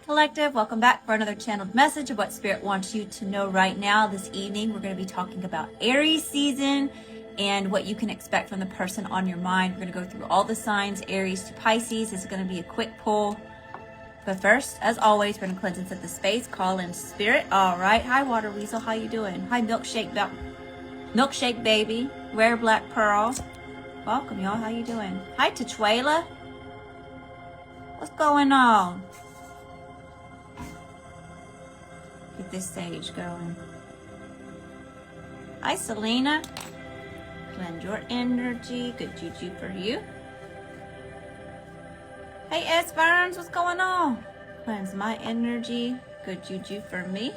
Collective, welcome back for another channeled message of what Spirit wants you to know right now. This evening, we're going to be talking about Aries season and what you can expect from the person on your mind. We're going to go through all the signs, Aries to Pisces. This is going to be a quick pull. But first, as always, we're going to cleanse and set the space, call in Spirit. All right. Hi, Water Weasel. How you doing? Hi, Milkshake Baby. Rare Black Pearl. Welcome, y'all. How you doing? Hi, Tachuela. What's going on? Get this sage going. Hi, Selena. Cleanse your energy. Good juju for you. Hey, S. Burns. What's going on? Cleanse my energy. Good juju for me.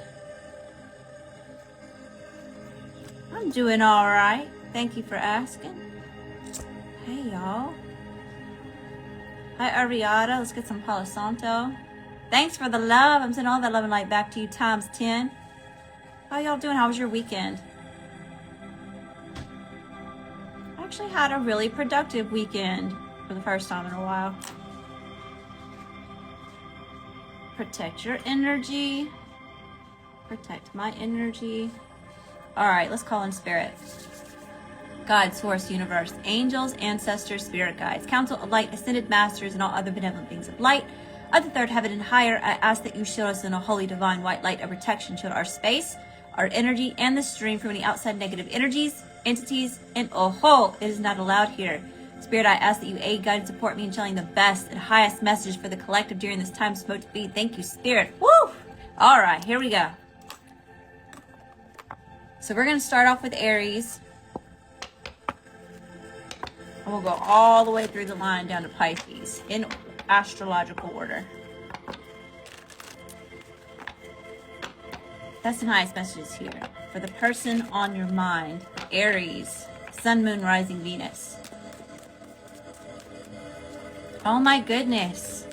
I'm doing all right. Thank you for asking. Hey, y'all. Hi, Ariada. Let's get some Palo Santo. Thanks for the love. I'm sending all that love and light back to you times 10. How y'all doing? How was your weekend? I actually had a really productive weekend for the first time in a while. Protect your energy. Protect my energy. All right, let's call in Spirit. God, Source, Universe, Angels, Ancestors, Spirit Guides, Council of Light, Ascended Masters, and all other benevolent beings of light of the third heaven and higher, I ask that you shield us in a holy divine white light of protection. Shield our space, our energy, and the stream from any outside negative energies, entities, and it is not allowed here. Spirit, I ask that you aid, guide, and support me in channeling the best and highest message for the collective during this time supposed to be. Thank you, Spirit. Woo! All right, here we go. So we're going to start off with Aries. And we'll go all the way through the line down to Pisces in astrological order. That's the highest messages here. For the person on your mind, Aries, Sun, Moon, Rising, Venus. Oh my goodness.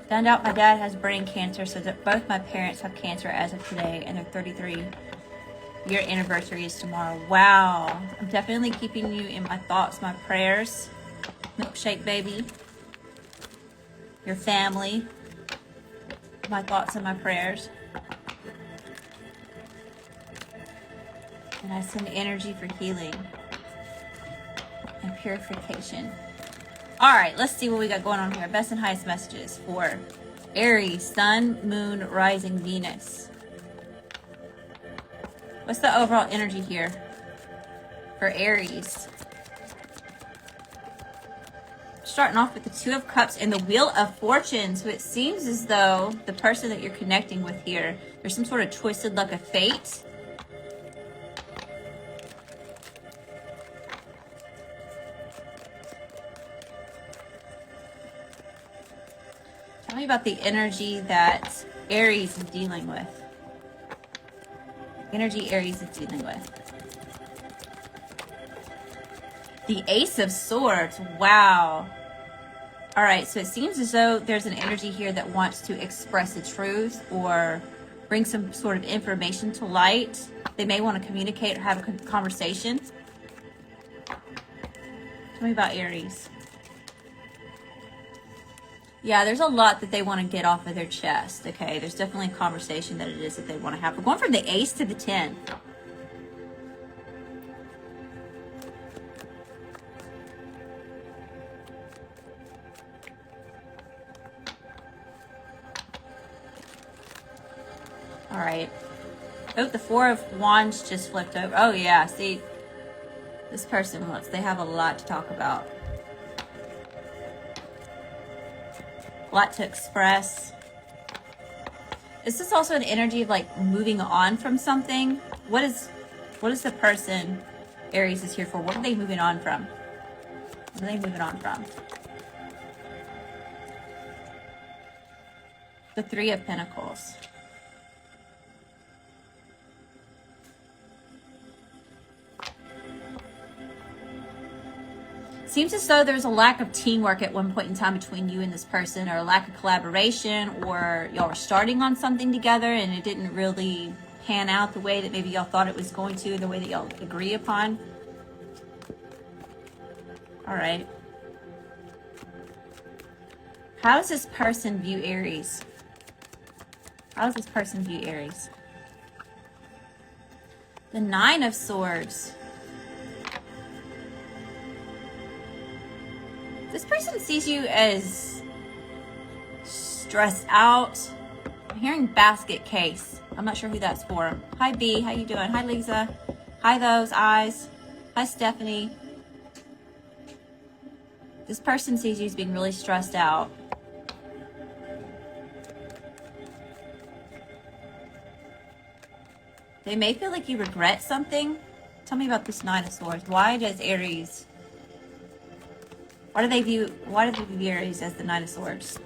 Found out my dad has brain cancer, so that both my parents have cancer as of today, and their 33-year anniversary is tomorrow. Wow. I'm definitely keeping you in my thoughts, my prayers. Milkshake Baby. Your family, my thoughts and my prayers. And I send energy for healing and purification. All right, let's see what we got going on here. Best and highest messages for Aries, Sun, Moon, Rising, Venus. What's the overall energy here for Aries? Starting off with the Two of Cups and the Wheel of Fortune. So it seems as though the person that you're connecting with here, there's some sort of twisted luck of fate. Tell me about the energy that Aries is dealing with. Energy Aries is dealing with. The Ace of Swords. Wow. All right, so it seems as though there's an energy here that wants to express the truth or bring some sort of information to light. They may want to communicate or have a conversation. Tell me about Aries. Yeah, there's a lot that they want to get off of their chest. Okay, there's definitely a conversation that it is that they want to have. We're going from the Ace to the 10. All right. Oh, the Four of Wands just flipped over. Oh, yeah. See, this person they have a lot to talk about. A lot to express. Is this also an energy of like moving on from something? What is the person Aries is here for? What are they moving on from? What are they moving on from? The Three of Pentacles. Seems as though there's a lack of teamwork at one point in time between you and this person, or a lack of collaboration, or y'all were starting on something together and it didn't really pan out the way that maybe y'all thought it was going to, the way that y'all agree upon. All right. How does this person view Aries? How does this person view Aries? The Nine of Swords. This person sees you as stressed out. I'm hearing basket case. I'm not sure who that's for. Hi B, how you doing? Hi Lisa. Hi those eyes. Hi Stephanie. This person sees you as being really stressed out. They may feel like you regret something. Tell me about this Nine of Swords. Why do they view Aries as the Nine of Swords?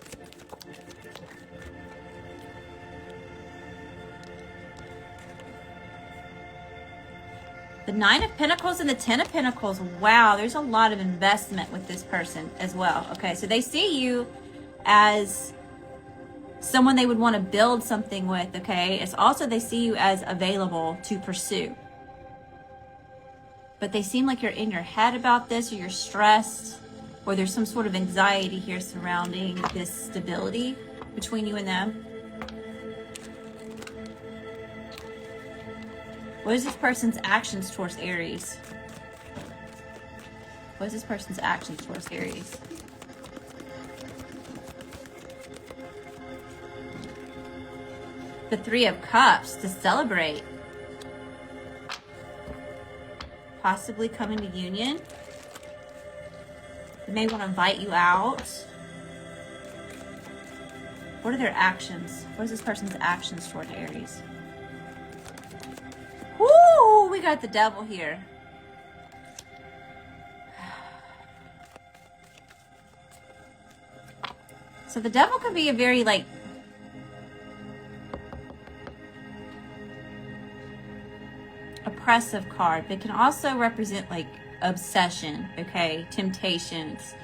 The Nine of Pentacles and the Ten of Pentacles. Wow, there's a lot of investment with this person as well. Okay, so they see you as someone they would want to build something with, okay? It's also they see you as available to pursue. But they seem like you're in your head about this, or you're stressed, or there's some sort of anxiety here surrounding this stability between you and them. What is this person's actions towards Aries? What is this person's actions towards Aries? The Three of Cups to celebrate. Possibly coming to union. They may want to invite you out. What are their actions? What is this person's actions toward Aries? Woo! We got the Devil here. So the Devil could be a very like oppressive card, but can also represent like obsession, okay? Temptations.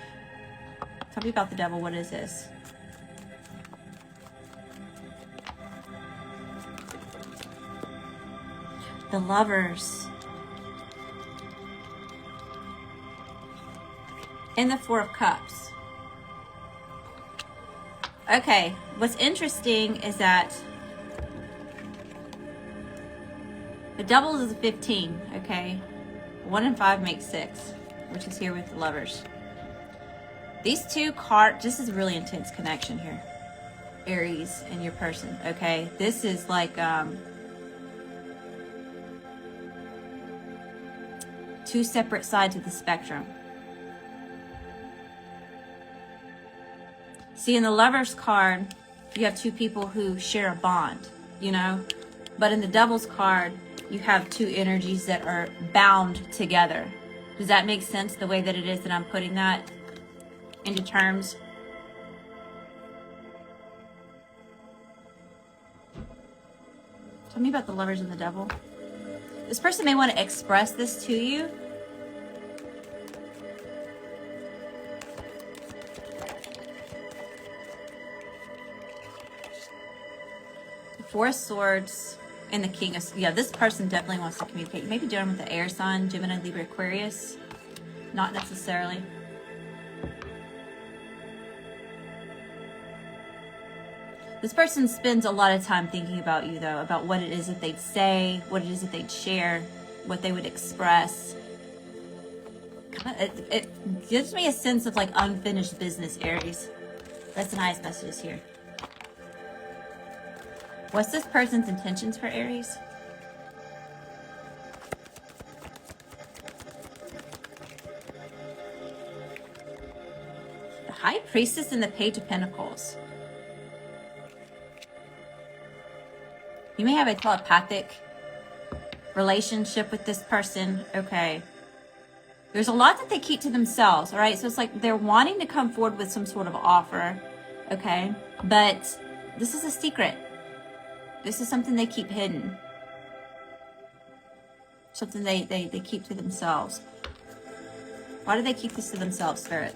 Tell me about the Devil. What is this? The Lovers. And the Four of Cups. Okay, what's interesting is that the Devil is a 15, okay? 1 and 5 makes 6, which is here with the Lovers. These two cards, this is a really intense connection here. Aries and your person, okay? This is like two separate sides of the spectrum. See, in the Lovers card, you have two people who share a bond, you know? But in the Devil's card, you have two energies that are bound together. Does that make sense, the way that it is that I'm putting that into terms? Tell me about the Lovers and the Devil. This person may want to express this to you. The Four of Swords and the King of... Yeah, this person definitely wants to communicate. Maybe dealing with the air sign, Gemini, Libra, Aquarius. Not necessarily. This person spends a lot of time thinking about you, though, about what it is that they'd say, what it is that they'd share, what they would express. It gives me a sense of like unfinished business, Aries. That's the nice messages here. What's this person's intentions for Aries? The High Priestess and the Page of Pentacles. You may have a telepathic relationship with this person. Okay. There's a lot that they keep to themselves, all right? So it's like they're wanting to come forward with some sort of offer, okay? But this is a secret. This is something they keep hidden. Something they keep to themselves. Why do they keep this to themselves, Spirit?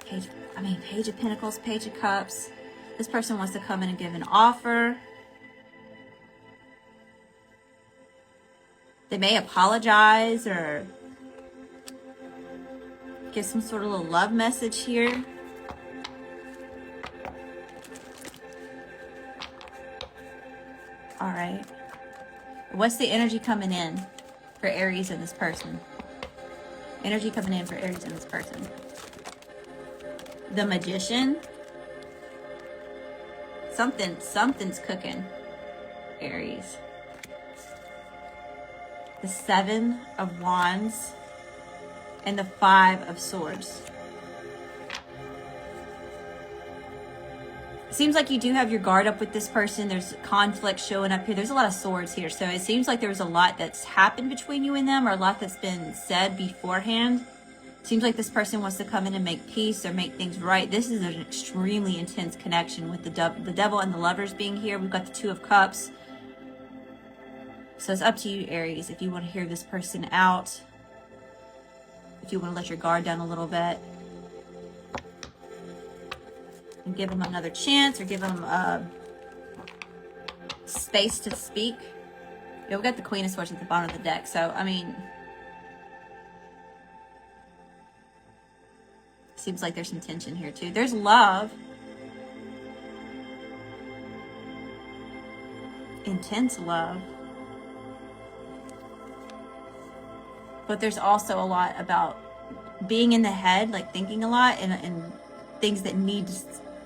Page of Pentacles, Page of Cups. This person wants to come in and give an offer. They may apologize or give some sort of little love message here. All right. What's the energy coming in for Aries and this person? Energy coming in for Aries and this person. The Magician. Something's cooking, Aries. The 7 of Wands and the 5 of Swords. Seems like you do have your guard up with this person. There's conflict showing up here. There's a lot of swords here. So it seems like there was a lot that's happened between you and them, or a lot that's been said beforehand. Seems like this person wants to come in and make peace or make things right. This is an extremely intense connection with the devil and the Lovers being here. We've got the 2 of Cups. So it's up to you, Aries, if you want to hear this person out. If you want to let your guard down a little bit. And give them another chance, or give them space to speak. Yeah, we got the Queen of Swords at the bottom of the deck. So, I mean, seems like there's some tension here too. There's love. Intense love. But there's also a lot about being in the head, like thinking a lot, and things that need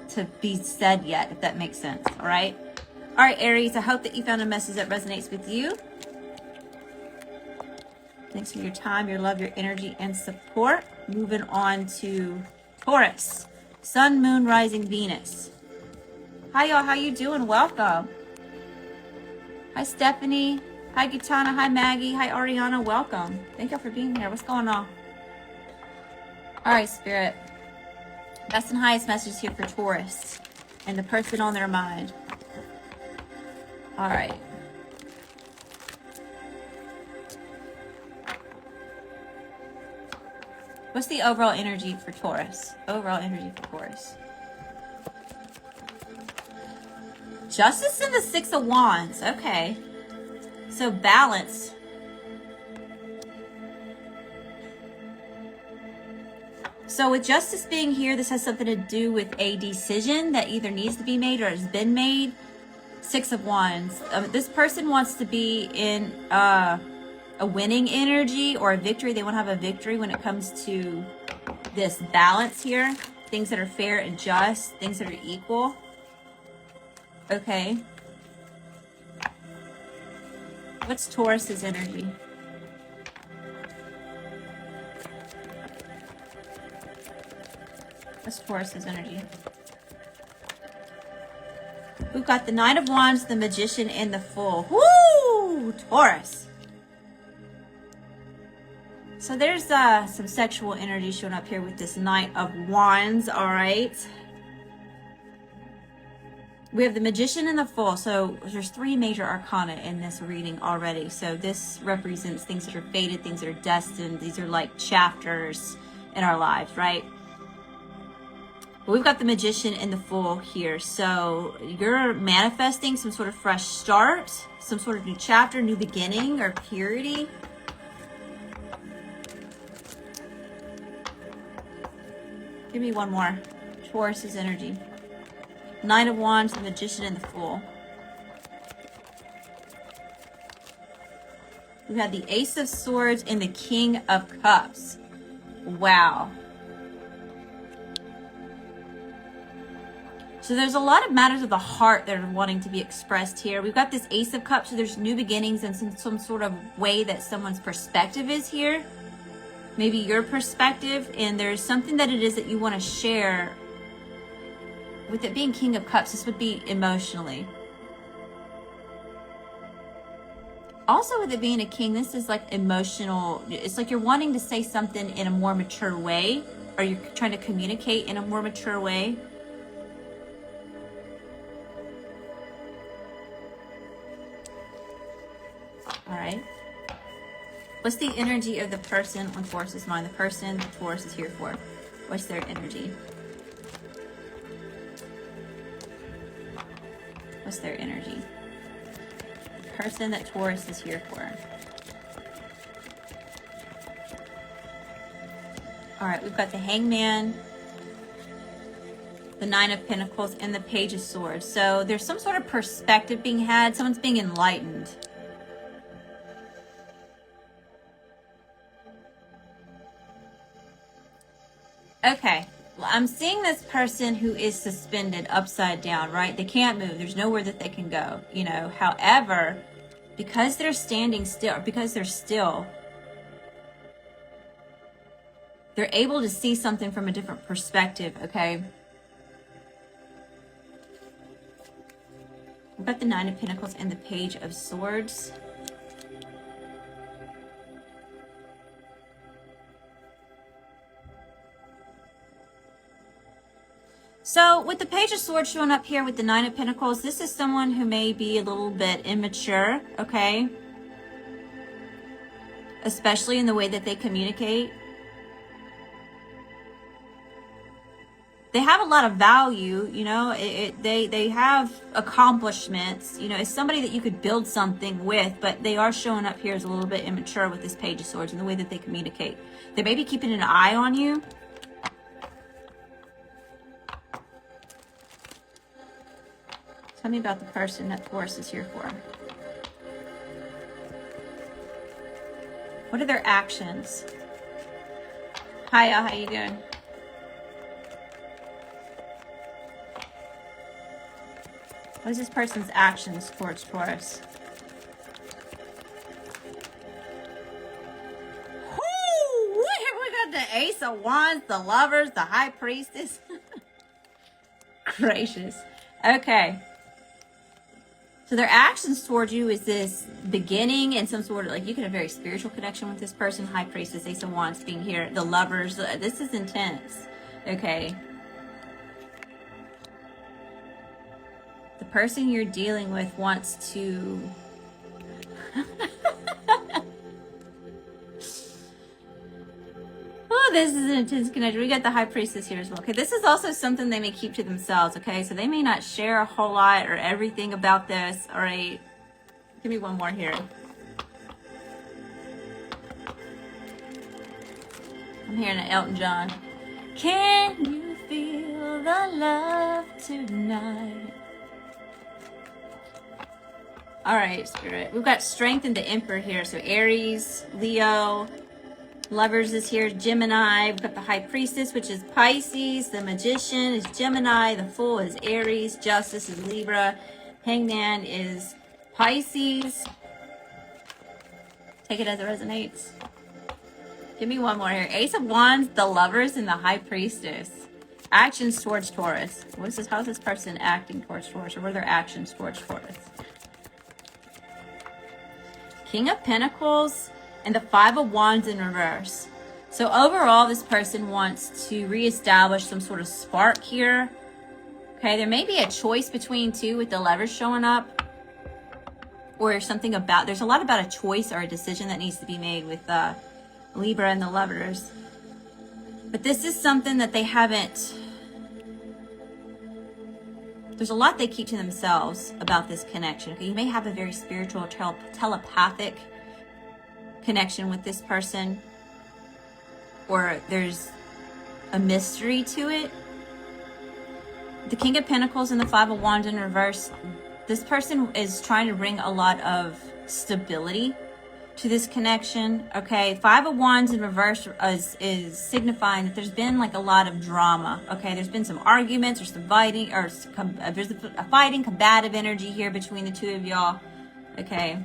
to be said yet, if that makes sense. All right. All right, Aries, I hope that you found a message that resonates with you. Thanks for your time, your love, your energy, and support. Moving on to Taurus. Sun, Moon, Rising, Venus. Hi, y'all. How you doing? Welcome. Hi, Stephanie. Hi, Gitana. Hi, Maggie. Hi, Ariana. Welcome. Thank y'all for being here. What's going on? All right, Spirit. Best and highest message here for Taurus and the person on their mind. All right. What's the overall energy for Taurus? Overall energy for Taurus. Justice and the 6 of Wands. Okay. So balance. So with Justice being here, this has something to do with a decision that either needs to be made or has been made. 6 of Wands. This person wants to be in a winning energy or a victory. They want to have a victory when it comes to this balance here. Things that are fair and just. Things that are equal. Okay. What's Taurus's energy? What's Taurus's energy? We've got the 9 of Wands, the Magician, and the Fool. Woo! Taurus. So there's some sexual energy showing up here with this Knight of Wands, all right? We have the Magician and the Fool. So there's 3 major arcana in this reading already. So this represents things that are fated, things that are destined. These are like chapters in our lives, right? But we've got the Magician and the Fool here. So you're manifesting some sort of fresh start, some sort of new chapter, new beginning, or purity. Give me one more. Taurus's energy. 9 of Wands, the Magician, and the Fool. We have the Ace of Swords and the King of Cups. Wow. So there's a lot of matters of the heart that are wanting to be expressed here. We've got this Ace of Cups, so there's new beginnings and some sort of way that someone's perspective is here. Maybe your perspective, and there's something that it is that you want to share. With it being King of Cups, this would be emotionally. Also, with it being a king, this is like emotional. It's like you're wanting to say something in a more mature way, or you're trying to communicate in a more mature way. All right. What's the energy of the person on Taurus's mind? The person that Taurus is here for. What's their energy? What's their energy? The person that Taurus is here for. All right, we've got the Hangman the Nine of Pentacles, and the Page of Swords. So there's some sort of perspective being had. Someone's being enlightened. Okay. Well, I'm seeing this person who is suspended upside down, right? They can't move. There's nowhere that they can go, you know. However, because they're standing still, because they're still, they're able to see something from a different perspective, okay? We've got the Nine of Pentacles and the Page of Swords. So with the Page of Swords showing up here with the Nine of Pentacles, this is someone who may be a little bit immature, okay? Especially in the way that they communicate. They have a lot of value, you know, they have accomplishments, you know, it's somebody that you could build something with, but they are showing up here as a little bit immature with this Page of Swords and the way that they communicate. They may be keeping an eye on you. Tell me about the person that Taurus is here for. What are their actions? Hiya, how you doing? What is this person's actions towards Taurus? Whoo! We got the Ace of Wands, the Lovers, the High Priestess. Gracious. Okay. So their actions towards you is this beginning and some sort of, like, you can have a very spiritual connection with this person. High Priestess, Ace of Wands being here. The Lovers. This is intense. Okay. The person you're dealing with wants to... Oh, this is an intense connection. We got the High Priestess here as well. Okay, this is also something they may keep to themselves, okay? So they may not share a whole lot or everything about this, all right? Give me one more here. I'm hearing an Elton John. Can you feel the love tonight? All right, Spirit. We've got Strength and the Emperor here. So Aries, Leo, Lovers is here, Gemini. We've got the High Priestess, which is Pisces. The Magician is Gemini. The Fool is Aries. Justice is Libra. Hangman is Pisces. Take it as it resonates. Give me one more here. Ace of Wands, the Lovers, and the High Priestess. Actions towards Taurus. What's this? How's this person acting towards Taurus? Or what are their actions towards Taurus? King of Pentacles and the Five of Wands in reverse. So overall, this person wants to reestablish some sort of spark here. Okay, there may be a choice between two with the Lovers showing up. Or something about, there's a lot about a choice or a decision that needs to be made with Libra and the Lovers. But this is something that they haven't, there's a lot they keep to themselves about this connection. Okay, you may have a very spiritual, telepathic connection with this person, or there's a mystery to it. The King of Pentacles and the Five of Wands in reverse. This person is trying to bring a lot of stability to this connection. Okay, Five of Wands in reverse is signifying that there's been like a lot of drama. Okay, there's been some arguments or some fighting, or there's a fighting, combative energy here between the two of y'all. Okay.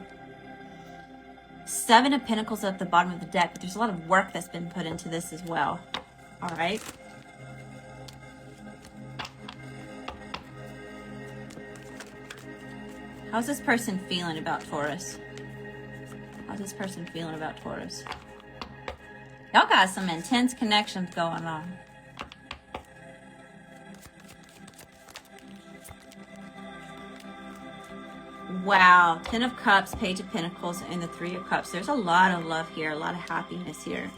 Seven of Pentacles at the bottom of the deck, but there's a lot of work that's been put into this as well. All right. How's this person feeling about Taurus? How's this person feeling about Taurus? Y'all got some intense connections going on. Wow, Ten of Cups, Page of Pentacles, and the Three of Cups. There's a lot of love here, a lot of happiness here.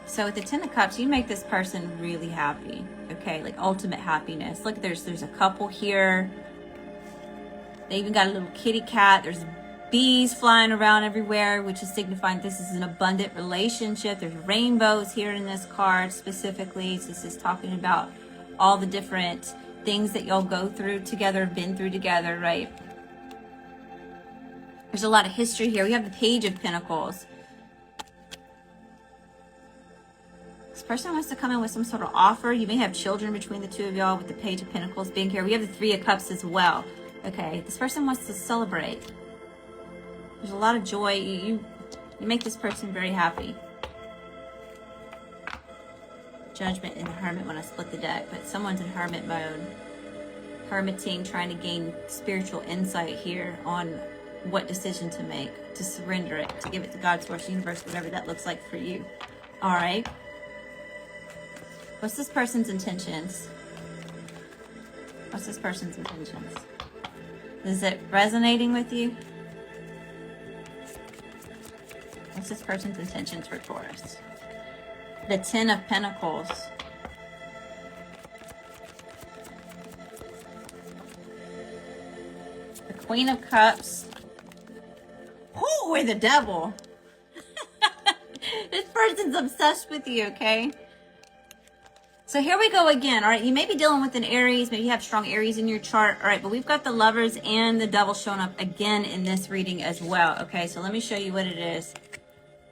So with the Ten of Cups, you make this person really happy. Okay, like ultimate happiness. Look, there's a couple here. They even got a little kitty cat. There's bees flying around everywhere, which is signifying this is an abundant relationship. There's rainbows here in this card specifically. So this is talking about all the different things that y'all go through together, been through together, right? There's a lot of history here. We have the Page of Pentacles. This person wants to come in with some sort of offer. You may have children between the two of y'all with the Page of Pentacles being here. We have the Three of Cups as well. Okay, this person wants to celebrate. There's a lot of joy. You make this person very happy. Judgment and the Hermit when I split the deck, but someone's in hermit mode. Hermiting, trying to gain spiritual insight here on what decision to make, to surrender it, to give it to God, Source, Universe, whatever that looks like for you. All right. What's this person's intentions? What's this person's intentions? Is it resonating with you? What's this person's intentions for Taurus? The Ten of Pentacles. The Queen of Cups. Oh, we're the Devil. This person's obsessed with you, okay? So here we go again, all right? You may be dealing with an Aries. Maybe you have strong Aries in your chart, all right? But we've got the Lovers and the Devil showing up again in this reading as well, okay? So let me show you what it is.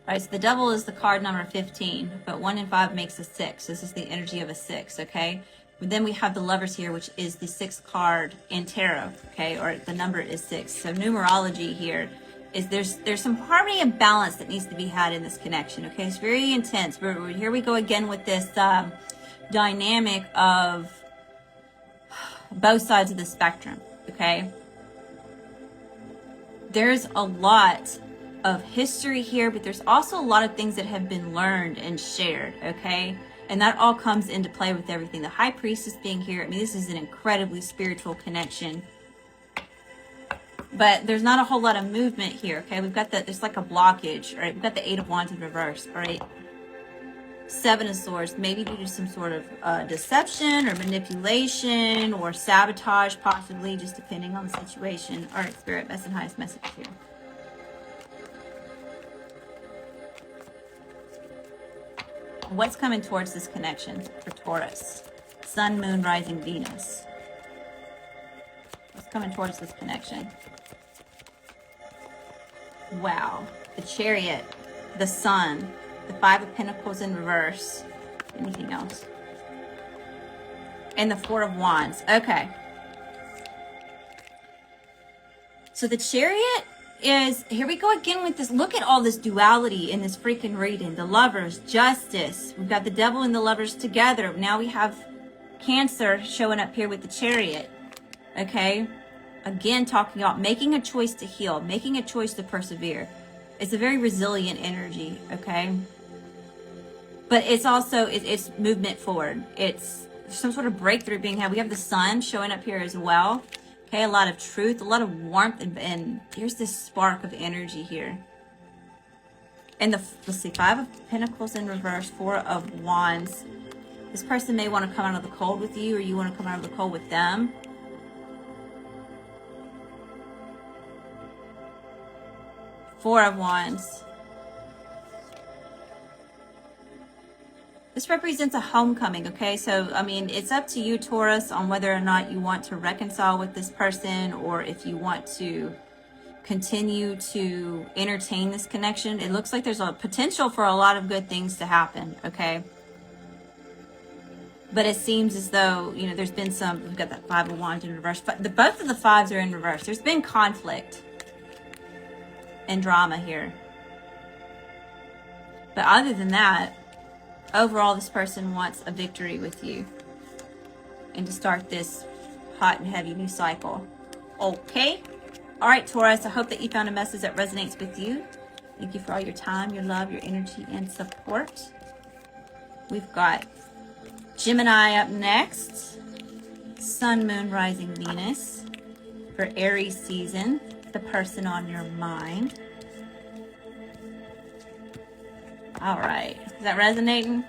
All right, so the Devil is the card number 15, but 1 and 5 makes a 6. This is the energy of a 6, okay? But then we have the Lovers here, which is the 6th card in tarot, okay? Or the number is 6. So numerology here is there's some harmony and balance that needs to be had in this connection, okay? It's very intense. Here we go again with this dynamic of both sides of the spectrum, okay? There's a lot of history here, but there's also a lot of things that have been learned and shared, okay? And that all comes into play with everything. The High Priestess being here, I mean, this is an incredibly spiritual connection. But there's not a whole lot of movement here, okay? We've got there's like a blockage, right? We've got the Eight of Wands in reverse, all right? Seven of Swords, maybe due to some sort of deception or manipulation or sabotage, possibly, just depending on the situation. All right, Spirit, best and highest message here. What's coming towards this connection for Taurus? Sun, Moon, Rising, Venus. What's coming towards this connection? Wow. The Chariot, the Sun, the Five of Pentacles in reverse. Anything else? And the Four of Wands. Okay. So the Chariot is, here we go again with this. Look at all this duality in this freaking reading. The Lovers, Justice. We've got the Devil and the Lovers together. Now we have Cancer showing up here with the Chariot. Okay. Again, talking about making a choice to heal, making a choice to persevere. It's a very resilient energy. Okay. But it's also, it's movement forward. It's some sort of breakthrough being had. We have the Sun showing up here as well. Okay, a lot of truth, a lot of warmth, and here's this spark of energy here. And let's see, Five of Pentacles in reverse, Four of Wands. This person may want to come out of the cold with you, or you want to come out of the cold with them. Four of Wands. This represents a homecoming, okay? So, I mean, it's up to you, Taurus, on whether or not you want to reconcile with this person or if you want to continue to entertain this connection. It looks like there's a potential for a lot of good things to happen, okay? But it seems as though, you know, there's been some, we've got that Five of Wands in reverse, but both of the fives are in reverse. There's been conflict and drama here. But other than that, overall, this person wants a victory with you and to start this hot and heavy new cycle. Okay. All right, Taurus, I hope that you found a message that resonates with you. Thank you for all your time, your love, your energy, and support. We've got Gemini up next. Sun, Moon, Rising, Venus. For Aries season, the person on your mind. All right. Is that resonating?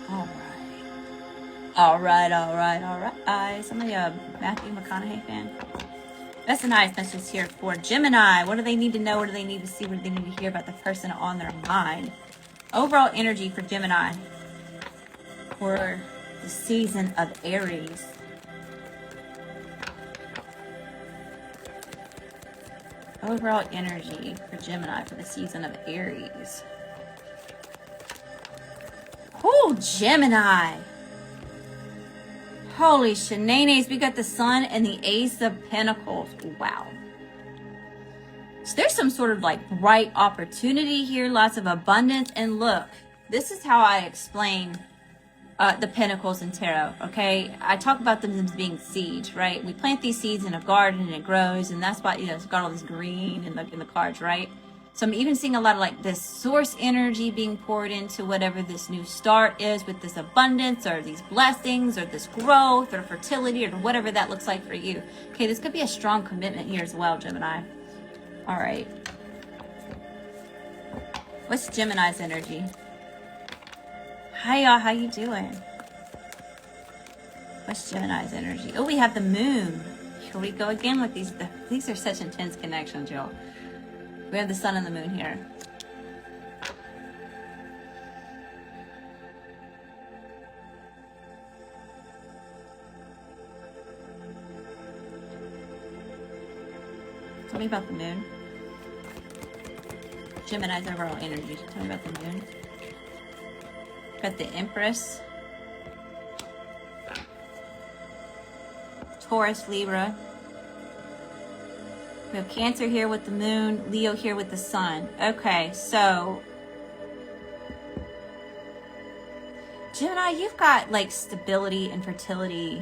All right. All right, all right, all right. Somebody a Matthew McConaughey fan? That's a nice message here for Gemini. What do they need to know? What do they need to see? What do they need to hear about the person on their mind? Overall energy for Gemini for the season of Aries. Overall energy for Gemini for the season of Aries. Oh, Gemini. Holy shenanigans. We got the Sun and the Ace of Pentacles. Wow. So there's some sort of like bright opportunity here. Lots of abundance. And look, this is how I explain the Pentacles in Tarot, okay? I talk about them as being seeds, right? We plant these seeds in a garden and it grows, and that's why, you know, it's got all this green in the cards, right? So I'm even seeing a lot of like this source energy being poured into whatever this new start is with this abundance or these blessings or this growth or fertility or whatever that looks like for you. Okay, this could be a strong commitment here as well, Gemini. All right. What's Gemini's energy? Hi, y'all. How you doing? What's Gemini's energy? Oh, we have the moon. Here we go again with these. These are such intense connections, y'all. We have the sun and the moon here. Tell me about the moon. Gemini's overall energy. Tell me about the moon. Got the Empress. Taurus, Libra. We have Cancer here with the moon, Leo here with the sun. Okay, so Gemini, you've got like stability and fertility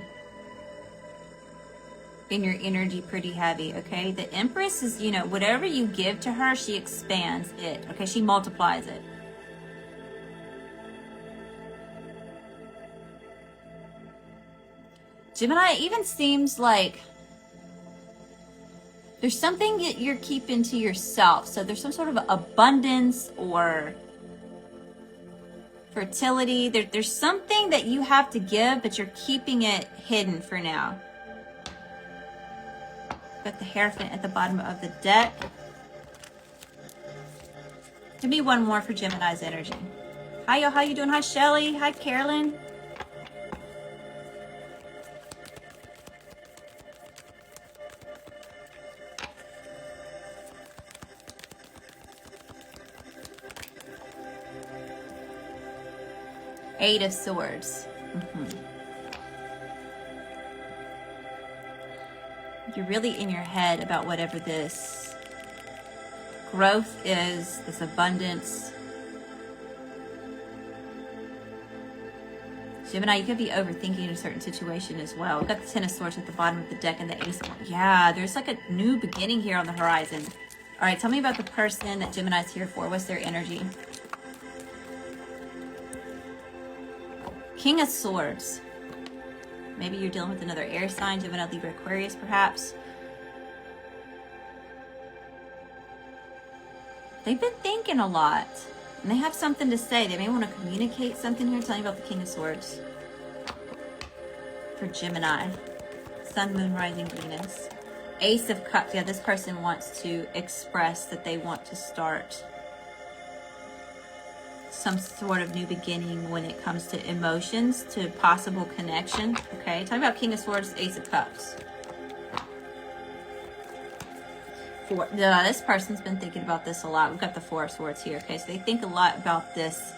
in your energy pretty heavy, okay? The Empress is, you know, whatever you give to her, she expands it, okay? She multiplies it. Gemini even seems like there's something that you're keeping to yourself. So there's some sort of abundance or fertility. There's something that you have to give, but you're keeping it hidden for now. Got the Hierophant at the bottom of the deck. Give me one more for Gemini's energy. Hi, y'all. How you doing? Hi, Shelly. Hi, Carolyn. Eight of Swords. You're really in your head about whatever this growth is, this abundance. Gemini, you could be overthinking a certain situation as well. We've got the Ten of Swords at the bottom of the deck and the Ace. Yeah, there's like a new beginning here on the horizon. All right, tell me about the person that Gemini's here for. What's their energy? King of Swords. Maybe you're dealing with another air sign, Gemini, Libra, Aquarius, perhaps. They've been thinking a lot, and they have something to say. They may want to communicate something here. Tell me about the King of Swords for Gemini. Sun, Moon, Rising, Venus. Ace of Cups. Yeah, this person wants to express that they want to start some sort of new beginning when it comes to emotions, to possible connection. Okay, talking about King of Swords, Ace of Cups. This person's been thinking about this a lot. We've got the Four of Swords here. Okay, so they think a lot about this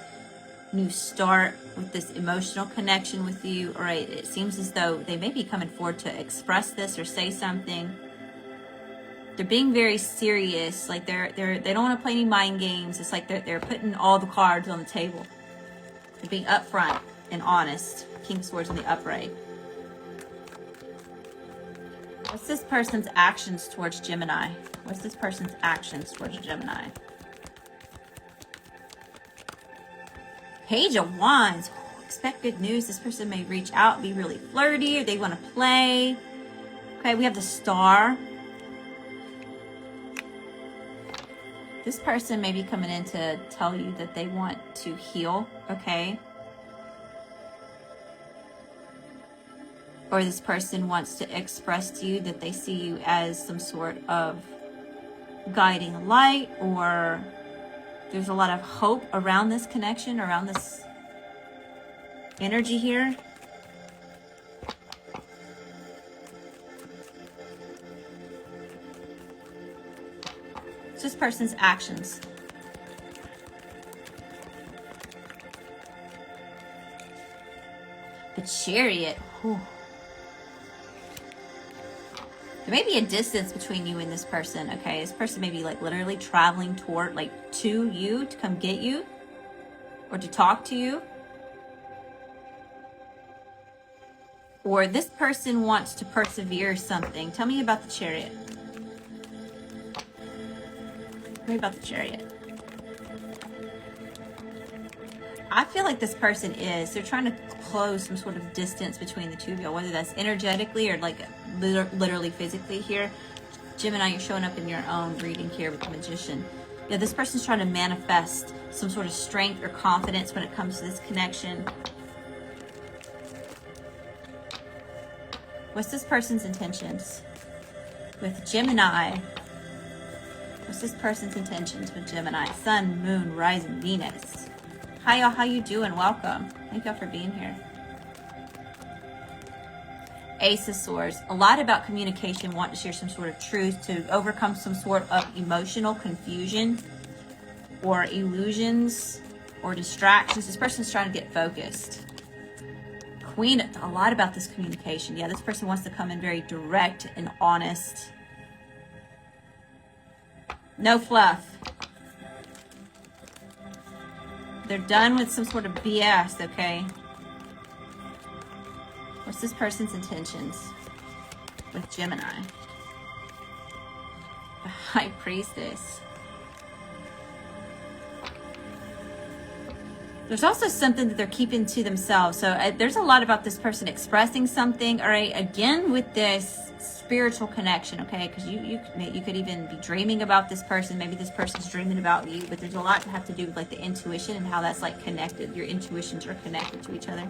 new start with this emotional connection with you. All right, it seems as though they may be coming forward to express this or say something. They're being very serious. Like they don't want to play any mind games. It's like they're putting all the cards on the table. They're being upfront and honest. King of Swords in the upright. What's this person's actions towards Gemini? What's this person's actions towards Gemini? Page of Wands. Expect good news. This person may reach out, be really flirty, or they want to play. Okay, we have the Star. This person may be coming in to tell you that they want to heal, okay? or this person wants to express to you that they see you as some sort of guiding light, or there's a lot of hope around this connection, around this energy here. It's this person's actions. The Chariot. Whew. There may be a distance between you and this person, okay? This person may be like literally traveling toward, like, to you to come get you or to talk to you. Or this person wants to persevere something. Tell me about the Chariot. Tell me about the Chariot. I feel like this person they're trying to close some sort of distance between the two of y'all, whether that's energetically or like literally physically here. Gemini, you're showing up in your own reading here with the Magician. Yeah, this person's trying to manifest some sort of strength or confidence when it comes to this connection. What's this person's intentions with Gemini? What's this person's intentions with Gemini? Sun, Moon, Rising, Venus. Hi y'all, how you doing? Welcome. Thank y'all for being here. Ace of Swords. A lot about communication, want to share some sort of truth, to overcome some sort of emotional confusion or illusions or distractions. This person's trying to get focused. Queen, a lot about this communication. Yeah, this person wants to come in very direct and honest. No fluff. They're done with some sort of BS, okay? What's this person's intentions with Gemini? The High Priestess. There's also something that they're keeping to themselves. So there's a lot about this person expressing something. All right, again with this spiritual connection, okay? Because you could even be dreaming about this person. Maybe this person's dreaming about you. But there's a lot to have to do with like the intuition and how that's like connected. Your intuitions are connected to each other.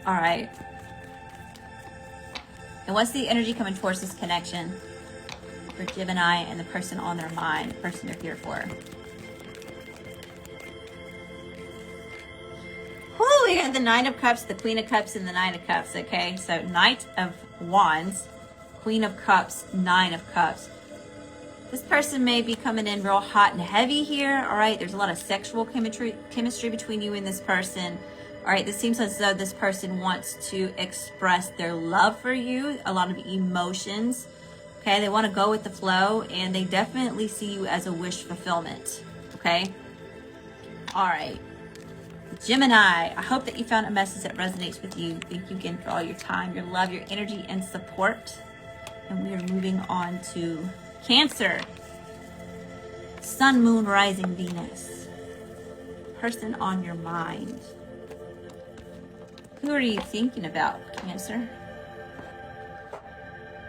All right. And what's the energy coming towards this connection for Gemini and the person on their mind, the person they're here for? Whoo, we got the Nine of Cups, the Queen of Cups, and the Nine of Cups, okay? So Knight of Wands, Queen of Cups, Nine of Cups. This person may be coming in real hot and heavy here, all right? There's a lot of sexual chemistry between you and this person. All right, this seems as though this person wants to express their love for you, a lot of emotions. Okay, they want to go with the flow, and they definitely see you as a wish fulfillment. Okay? All right. Gemini, I hope that you found a message that resonates with you. Thank you again for all your time, your love, your energy, and support. And we are moving on to Cancer. Sun, Moon, Rising, Venus. Person on your mind. Who are you thinking about, Cancer?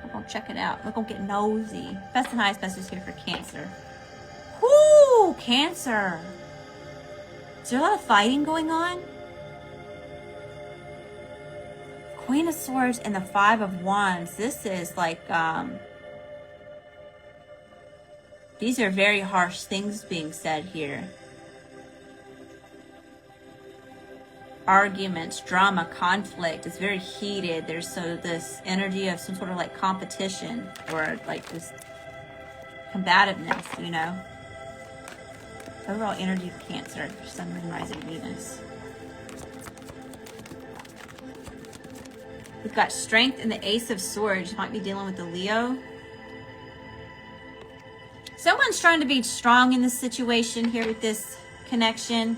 We're going to check it out. We're going to get nosy. Best and highest message here for Cancer. Whoo! Cancer. Is there a lot of fighting going on? Queen of Swords and the Five of Wands. This is like, these are very harsh things being said here. Arguments, drama, conflict. It's very heated. There's this energy of some sort of like competition or like this combativeness, you know. Overall energy of Cancer, Sun, Moon, Rising, Venus. We've got Strength and the Ace of Swords. You might be dealing with the Leo. Someone's trying to be strong in this situation here with this connection.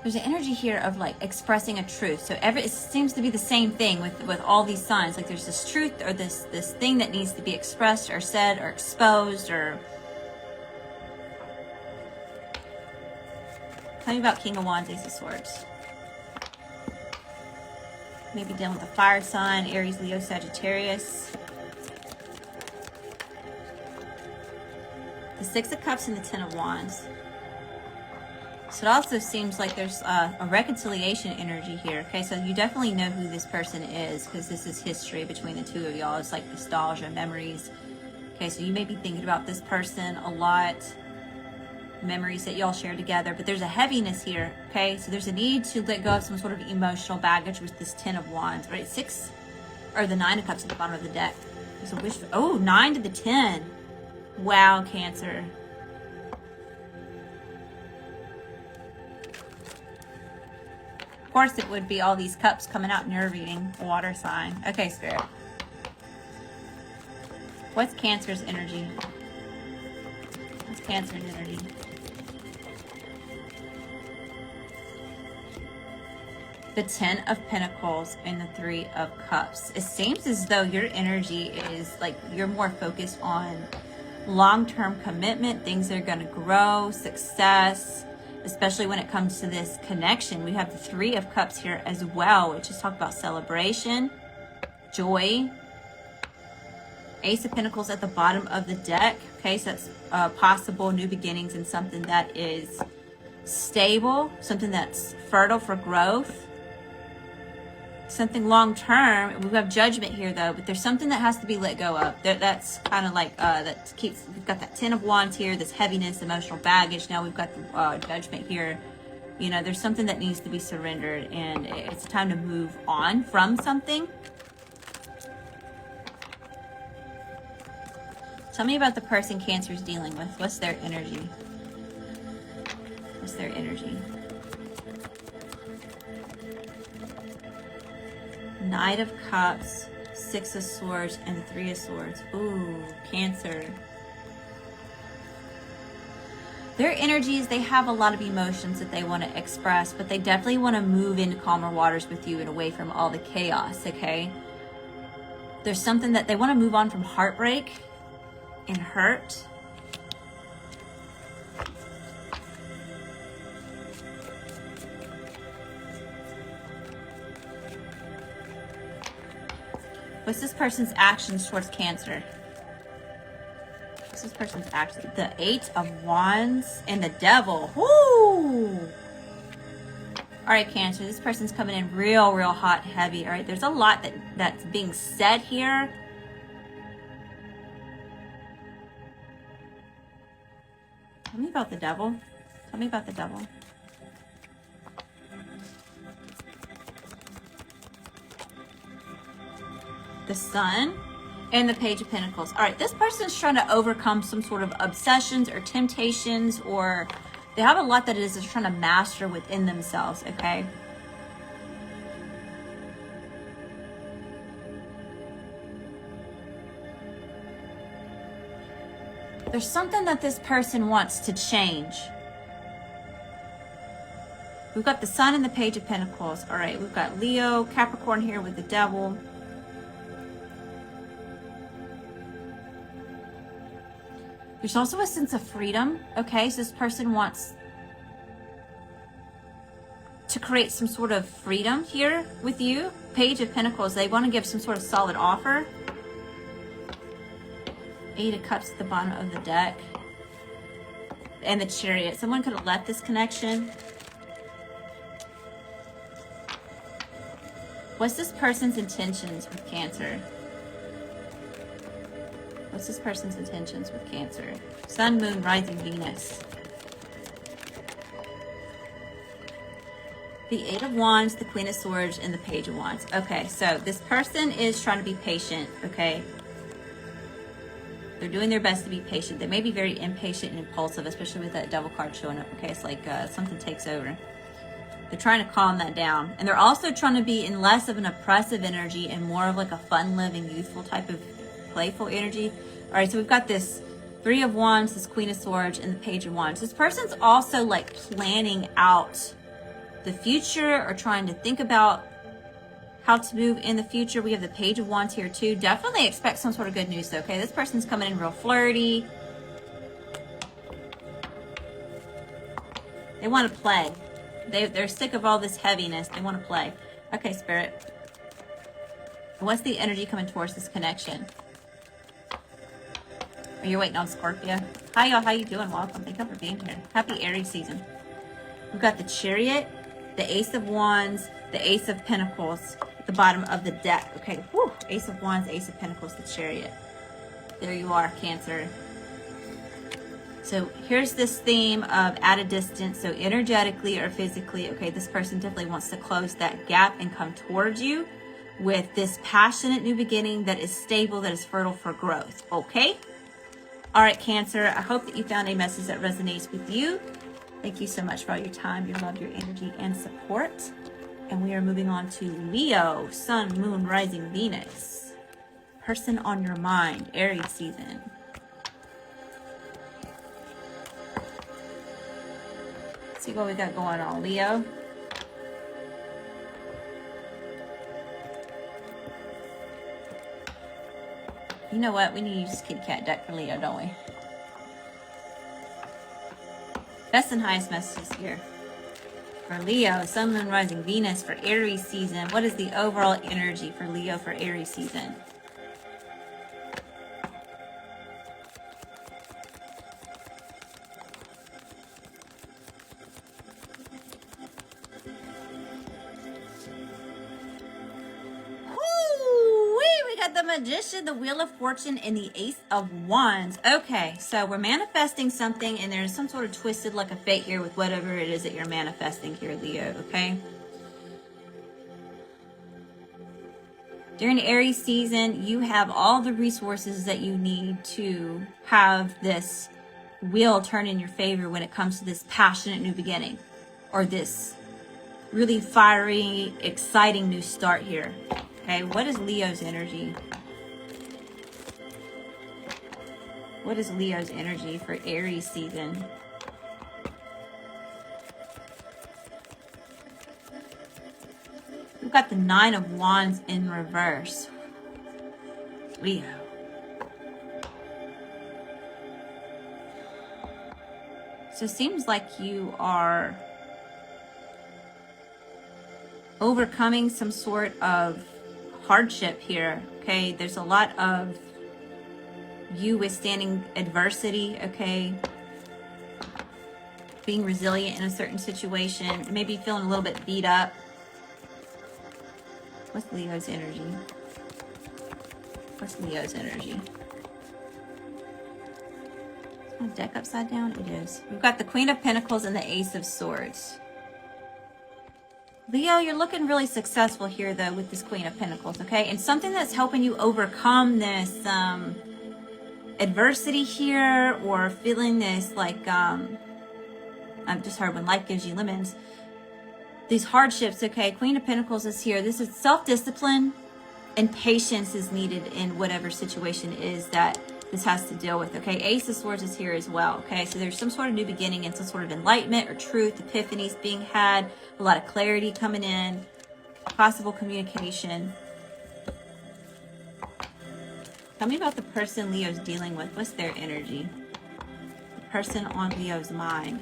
There's an energy here of like expressing a truth. So it seems to be the same thing with all these signs. Like there's this truth or this thing that needs to be expressed or said or exposed or Tell me about King of Wands, Ace of Swords. Maybe dealing with a fire sign, Aries, Leo, Sagittarius. The Six of Cups and the Ten of Wands. So it also seems like there's a reconciliation energy here. Okay, so you definitely know who this person is because this is history between the two of y'all. It's like nostalgia, memories. Okay, so you may be thinking about this person a lot. Memories that y'all share together, but there's a heaviness here. Okay, so there's a need to let go of some sort of emotional baggage with this Ten of Wands, right? The Nine of Cups at the bottom of the deck. There's a wish for, oh, 9 to the 10. Wow, Cancer. Of course, it would be all these cups coming out in your reading. Water sign. Okay, Spirit. What's Cancer's energy? What's Cancer's energy? The Ten of Pentacles and the Three of Cups. It seems as though your energy is like you're more focused on long-term commitment, things that are going to grow, success, especially when it comes to this connection. We have the Three of Cups here as well, which is talk about celebration, joy. Ace of Pentacles at the bottom of the deck. Okay, so that's possible new beginnings and something that is stable, something that's fertile for growth, something long-term. We have Judgment here though, but there's something that has to be let go of. That's kind of like that keeps, we've got that Ten of Wands here, this heaviness, emotional baggage. Now we've got the Judgment here. You know, there's something that needs to be surrendered, and it's time to move on from something. Tell me about the person Cancer's dealing with. What's their energy? What's their energy? Knight of Cups, Six of Swords, and the Three of Swords. Ooh, Cancer. Their energies, they have a lot of emotions that they want to express, but they definitely want to move into calmer waters with you and away from all the chaos, okay? There's something that they want to move on from heartbreak and hurt. What's this person's actions towards Cancer? What's this person's action? The Eight of Wands and the Devil. Woo! All right, Cancer, this person's coming in real hot, heavy. All right, there's a lot that's being said here. Tell me about the Devil. Tell me about the Devil. The Sun and the Page of Pentacles. All right, this person's trying to overcome some sort of obsessions or temptations, or they have a lot that is trying to master within themselves, okay? There's something that this person wants to change. We've got the Sun and the Page of Pentacles. All right, we've got Leo, Capricorn here with the Devil. There's also a sense of freedom, okay? So this person wants to create some sort of freedom here with you. Page of Pentacles, they want to give some sort of solid offer. Eight of Cups at the bottom of the deck. And the Chariot. Someone could have left this connection. What's this person's intentions with Cancer? What's this person's intentions with Cancer? Sun, Moon, Rising, Venus. The Eight of Wands, the Queen of Swords, and the Page of Wands. Okay, so this person is trying to be patient, okay? They're doing their best to be patient. They may be very impatient and impulsive, especially with that Devil card showing up, okay? It's like something takes over. They're trying to calm that down. And they're also trying to be in less of an oppressive energy and more of like a fun-living, youthful type of playful energy. All right, so we've got this Three of Wands, this Queen of Swords, and the Page of Wands. This person's also like planning out the future or trying to think about how to move in the future. We have the Page of Wands here too. Definitely expect some sort of good news though, okay? This person's coming in real flirty. They want to play. They're sick of all this heaviness. They want to play. Okay, Spirit. What's the energy coming towards this connection? Are you waiting on Scorpio? Hi, y'all. How you doing? Welcome. Thank you for being here. Happy Aries season. We've got the Chariot, the Ace of Wands, the Ace of Pentacles at the bottom of the deck. Okay. Whew. Ace of Wands, Ace of Pentacles, the Chariot. There you are, Cancer. So here's this theme of at a distance. So energetically or physically, okay, this person definitely wants to close that gap and come towards you with this passionate new beginning that is stable, that is fertile for growth. Okay? All right, Cancer, I hope that you found a message that resonates with you. Thank you so much for all your time, your love, your energy, and support. And we are moving on to Leo, Sun, Moon, Rising, Venus. Person on your mind, Aries season. Let's see what we got going on, Leo. You know what? We need to use kitty cat deck for Leo, don't we? Best and highest messages here. For Leo, Sun, Moon, Rising, Venus for Aries season. What is the overall energy for Leo for Aries season? The Magician, the Wheel of Fortune, and the Ace of Wands. Okay, so we're manifesting something, and there's some sort of twisted like a fate here with whatever it is that you're manifesting here, Leo, okay? During Aries season, you have all the resources that you need to have this wheel turn in your favor when it comes to this passionate new beginning, or this really fiery, exciting new start here. Okay, what is Leo's energy? What is Leo's energy for Aries season? We've got the Nine of Wands in reverse. Leo. So it seems like you are overcoming some sort of hardship here, okay? There's a lot of you withstanding adversity, okay? Being resilient in a certain situation, maybe feeling a little bit beat up. What's Leo's energy? What's Leo's energy? Is my deck upside down? It is. We've got the Queen of Pentacles and the Ace of Swords. Leo, you're looking really successful here, though, with this Queen of Pentacles, okay? And something that's helping you overcome this adversity here, or feeling this, like, I've just heard when life gives you lemons. These hardships, okay? Queen of Pentacles is here. This is self-discipline and patience is needed in whatever situation is that this has to deal with, okay? Ace of Swords is here as well, okay? So there's some sort of new beginning and some sort of enlightenment or truth, epiphanies being had, a lot of clarity coming in, possible communication. Tell me about the person Leo's dealing with. What's their energy? The person on Leo's mind.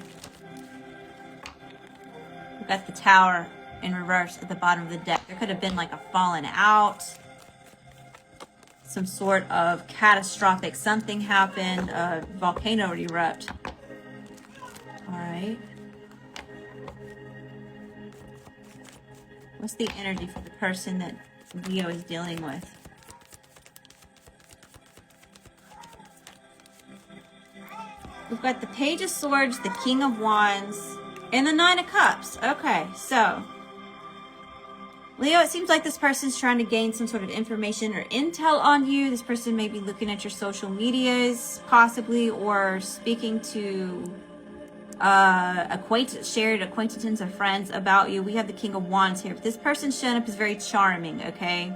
We've got the Tower in reverse at the bottom of the deck. There could have been like a falling out. Some sort of catastrophic something happened, a volcano would erupt. All right. What's the energy for the person that Leo is dealing with? We've got the Page of Swords, the King of Wands, and the Nine of Cups. Okay, so Leo, it seems like this person's trying to gain some sort of information or intel on you. This person may be looking at your social medias, possibly, or speaking to shared acquaintances or friends about you. We have the King of Wands here. But this person showing up is very charming, okay?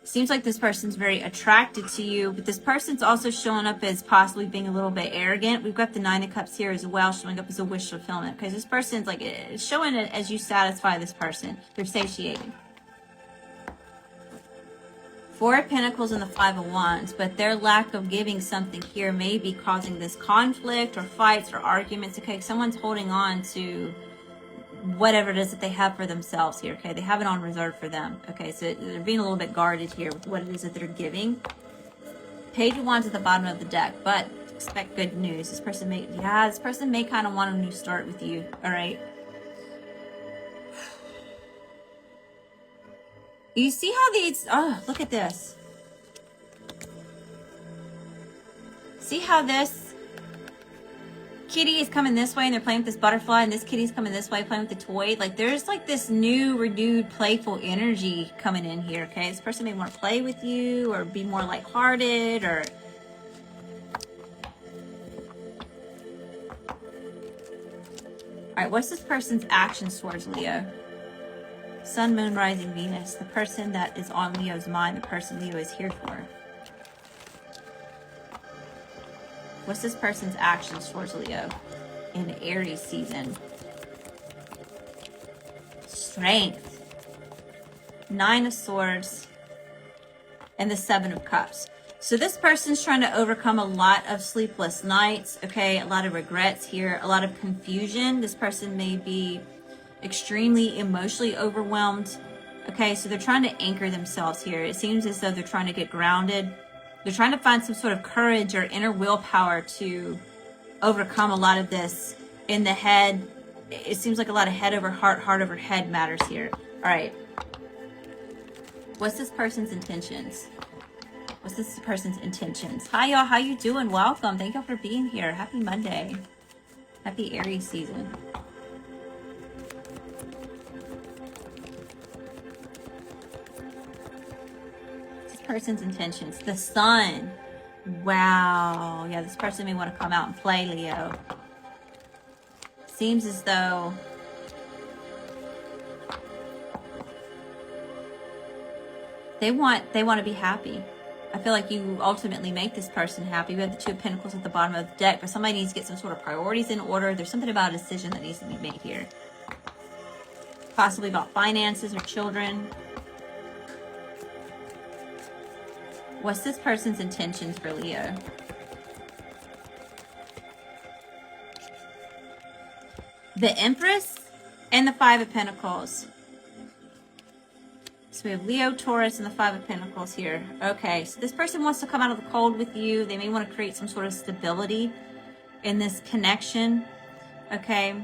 Seems like this person's very attracted to you, but this person's also showing up as possibly being a little bit arrogant. We've got the Nine of Cups here as well, showing up as a wish fulfillment, because this person's like showing it as you satisfy this person. They're satiating. Four of Pentacles and the Five of Wands, but their lack of giving something here may be causing this conflict or fights or arguments. Okay, someone's holding on to whatever it is that they have for themselves here. Okay, they have it on reserve for them. Okay, so they're being a little bit guarded here with what it is that they're giving. Page of Wands at the bottom of the deck, but expect good news. This person may, this person may kind of want a new start with you. All right. You see how these, oh, look at this. See how this kitty is coming this way and they're playing with this butterfly, and this kitty's coming this way playing with the toy. Like there's like this new, renewed, playful energy coming in here, okay? This person may want to play with you or be more lighthearted or... All right, what's this person's actions towards Leo? Sun, Moon, Rising, Venus. The person that is on Leo's mind, the person Leo is here for. What's this person's actions towards Leo in Aries season? Strength. Nine of Swords. And the Seven of Cups. So this person's trying to overcome a lot of sleepless nights, okay? A lot of regrets here, a lot of confusion. This person may be extremely emotionally overwhelmed. Okay, so they're trying to anchor themselves here. It seems as though they're trying to get grounded. They're trying to find some sort of courage or inner willpower to overcome a lot of this in the head. It seems like a lot of head over heart, heart over head matters here. All right. What's this person's intentions? What's this person's intentions? Hi, y'all. How you doing? Welcome. Thank y'all for being here. Happy Monday. Happy Aries season. Person's intentions. The Sun. Wow. Yeah, this person may want to come out and play, Leo. Seems as though they want to be happy. I feel like you ultimately make this person happy. We have the Two of Pentacles at the bottom of the deck, but somebody needs to get some sort of priorities in order. There's something about a decision that needs to be made here. Possibly about finances or children. What's this person's intentions for Leo? The Empress and the Five of Pentacles. So we have Leo, Taurus, and the Five of Pentacles here. Okay, so this person wants to come out of the cold with you. They may want to create some sort of stability in this connection. Okay.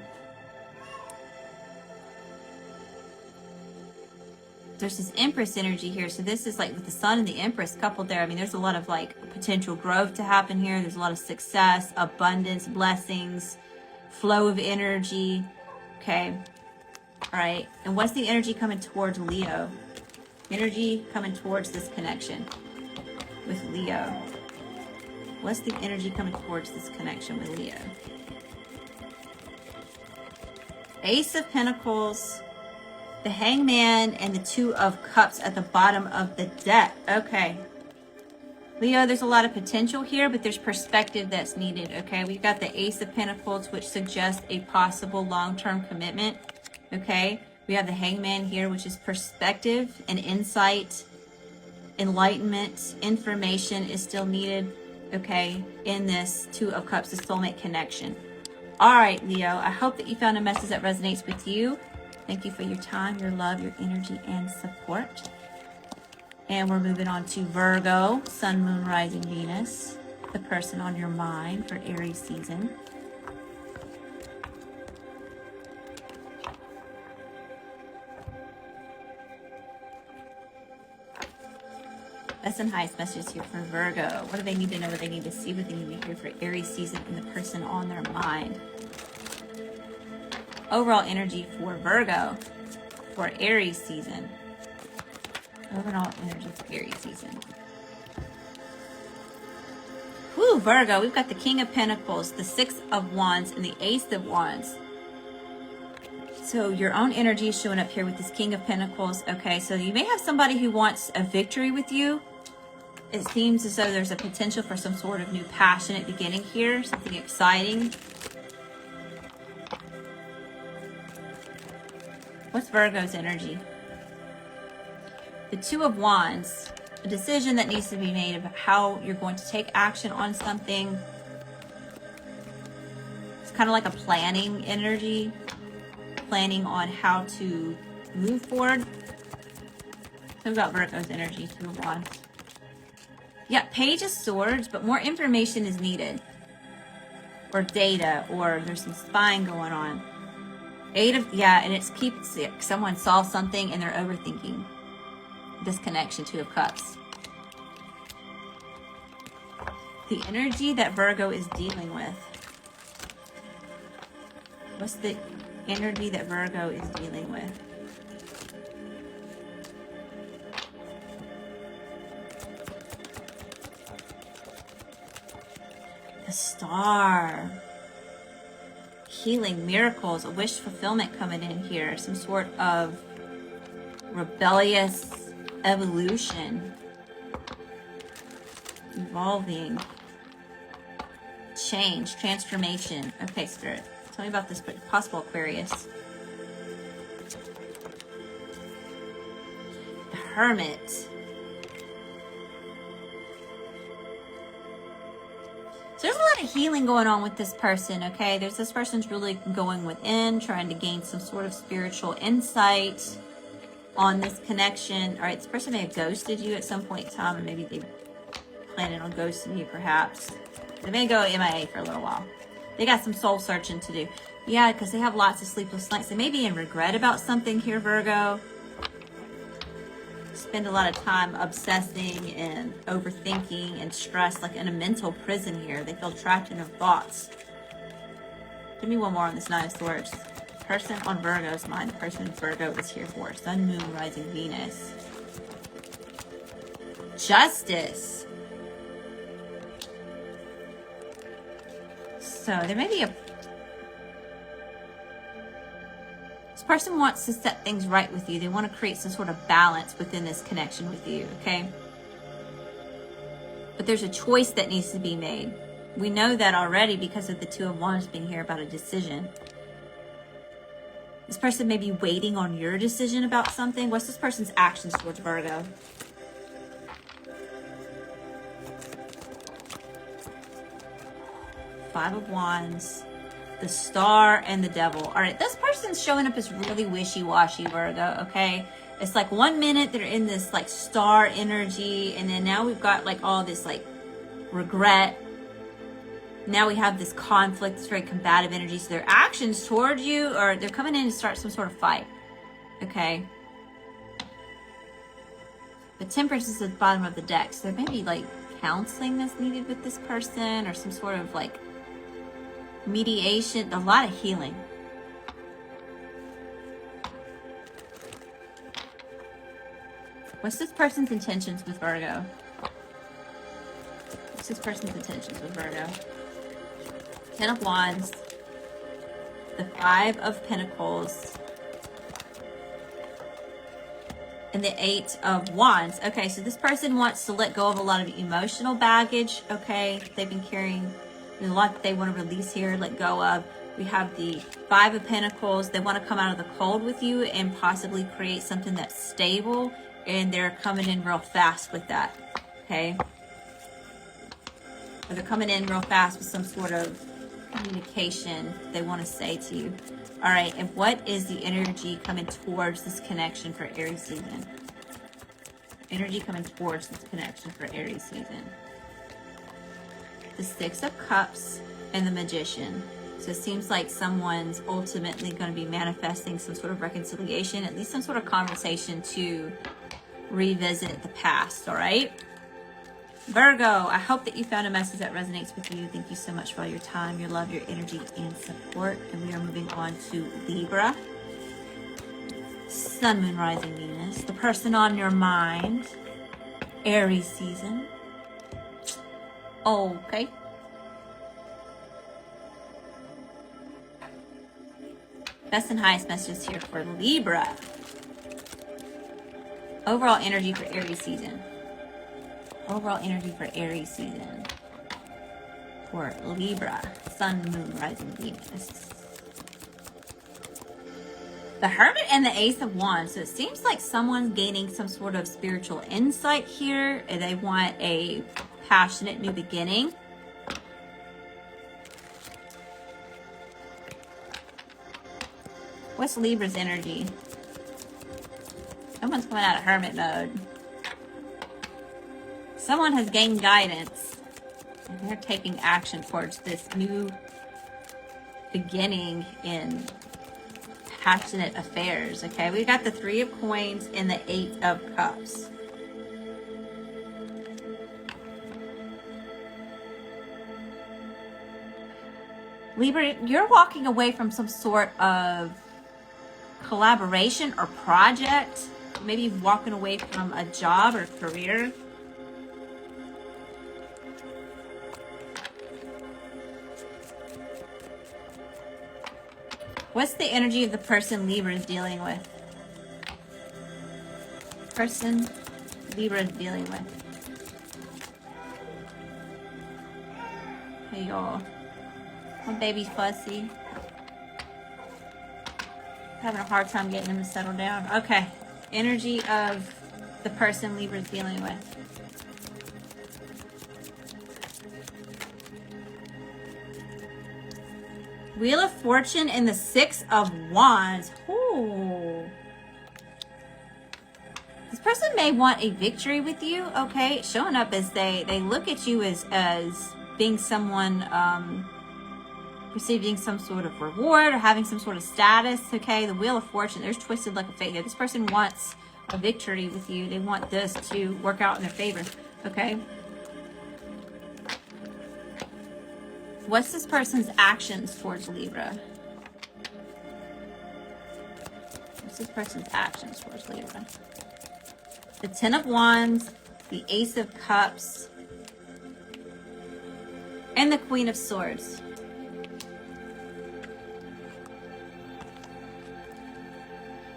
There's this Empress energy here. So this is like with the Sun and the Empress coupled there. I mean, there's a lot of like potential growth to happen here. There's a lot of success, abundance, blessings, flow of energy. Okay. All right. And what's the energy coming towards Leo? Energy coming towards this connection with Leo. What's the energy coming towards this connection with Leo? Ace of Pentacles, the Hangman, and the Two of Cups at the bottom of the deck. Okay. Leo, there's a lot of potential here, but there's perspective that's needed, okay? We've got the Ace of Pentacles, which suggests a possible long-term commitment, okay? We have the Hangman here, which is perspective and insight, enlightenment, information is still needed, okay, in this Two of Cups, the soulmate connection. All right, Leo, I hope that you found a message that resonates with you. Thank you for your time, your love, your energy, and support. And we're moving on to Virgo, Sun, Moon, Rising, Venus, the person on your mind for Aries season. Best and highest messages here for Virgo. What do they need to know? What they need to see? What they need to hear for Aries season and the person on their mind. Overall energy for Virgo for Aries season. Overall energy for Aries season. Whew, Virgo, we've got the King of Pentacles, the Six of Wands, and the Ace of Wands. So your own energy is showing up here with this King of Pentacles. Okay, so you may have somebody who wants a victory with you. It seems as though there's a potential for some sort of new passionate beginning here, something exciting. What's Virgo's energy? The Two of Wands. a decision that needs to be made of how you're going to take action on something. It's kind of like a planning energy, planning on how to move forward. Think about Virgo's energy, 2 of Wands. Yeah, Page of Swords, but more information is needed. Or data, or there's some spying going on. 8 of, yeah, and it's keep sick. Someone saw something and they're overthinking this connection, 2 of Cups. The energy that Virgo is dealing with. What's the energy that Virgo is dealing with? The Star. Healing, miracles, a wish fulfillment coming in here. Some sort of rebellious evolution. Evolving. Change, transformation. Okay, Spirit. Tell me about this possible Aquarius. The Hermit. So there's a lot of healing going on with this person, okay? This person's really going within, trying to gain some sort of spiritual insight on this connection. All right, this person may have ghosted you at some point in time, and maybe they planning on ghosting you, perhaps. They may go MIA for a little while. They got some soul searching to do. Yeah, because they have lots of sleepless nights. They may be in regret about something here, Virgo. Spend a lot of time obsessing and overthinking and stress, like in a mental prison here. They feel trapped in their thoughts. Give me one more on this 9 of Swords. Person on Virgo's mind. The person Virgo is here for. Sun, Moon, Rising, Venus. Justice. So there may be a... This person wants to set things right with you. They want to create some sort of balance within this connection with you, okay? But there's a choice that needs to be made. We know that already because of the 2 of Wands being here about a decision. This person may be waiting on your decision about something. What's this person's actions towards Virgo? Five of Wands. The Star and the Devil. All right, this person's showing up as really wishy-washy, Virgo, okay? It's like 1 minute they're in this like star energy, and then now we've got like all this like regret. Now we have this conflict, this very combative energy. So their actions toward you, or they're coming in to start some sort of fight, okay? The Temperance is at the bottom of the deck, so there may be like counseling that's needed with this person, or some sort of like mediation, a lot of healing. What's this person's intentions with Virgo? What's this person's intentions with Virgo? 10 of Wands, the 5 of Pentacles, and the 8 of Wands. Okay, so this person wants to let go of a lot of emotional baggage, okay? They've been carrying, there's a lot that they want to release here, let go of. We have the 5 of Pentacles. They want to come out of the cold with you and possibly create something that's stable, and they're coming in real fast with that, okay? Or they're coming in real fast with some sort of communication they want to say to you. All right, and what is the energy coming towards this connection for Aries season? Energy coming towards this connection for Aries season. The 6 of Cups and the Magician. So it seems like someone's ultimately going to be manifesting some sort of reconciliation, at least some sort of conversation to revisit the past, all right? Virgo, I hope that you found a message that resonates with you. Thank you so much for all your time, your love, your energy, and support. And we are moving on to Libra. Sun, Moon, Rising, Venus. The person on your mind. Aries season. Okay. Best and highest messages here for Libra. Overall energy for Aries season. Overall energy for Aries season. For Libra. Sun, Moon, Rising, Venus. The Hermit and the Ace of Wands. So it seems like someone's gaining some sort of spiritual insight here, and they want a passionate new beginning. What's Libra's energy? Someone's coming out of hermit mode. Someone has gained guidance, and they're taking action towards this new beginning in passionate affairs. Okay, we got the Three of Coins and the Eight of Cups. Libra, you're walking away from some sort of collaboration or project. Maybe walking away from a job or career. What's the energy of the person Libra is dealing with? Person Libra is dealing with. Hey y'all. My baby's fussy. Having a hard time getting him to settle down. Okay. Energy of the person Libra is dealing with. Wheel of Fortune and the Six of Wands. Ooh. This person may want a victory with you, okay? Showing up as they look at you as being someone receiving some sort of reward or having some sort of status, okay? The Wheel of Fortune, there's twisted like a fate here. This person wants a victory with you. They want this to work out in their favor, okay? What's this person's actions towards Libra? What's this person's actions towards Libra? The Ten of Wands, the Ace of Cups, and the Queen of Swords.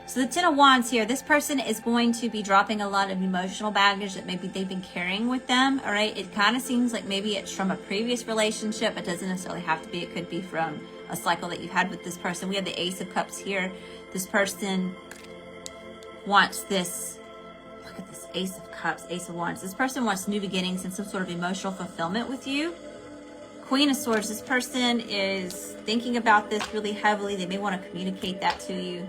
So the Ten of Wands here, this person is going to be dropping a lot of emotional baggage that maybe they've been carrying with them, all right? It kind of seems like maybe it's from a previous relationship. It doesn't necessarily have to be. It could be from a cycle that you've had with this person. We have the Ace of Cups here. This person wants this, look at this Ace of Cups, Ace of Wands. This person wants new beginnings and some sort of emotional fulfillment with you. Queen of Swords, this person is thinking about this really heavily. They may want to communicate that to you.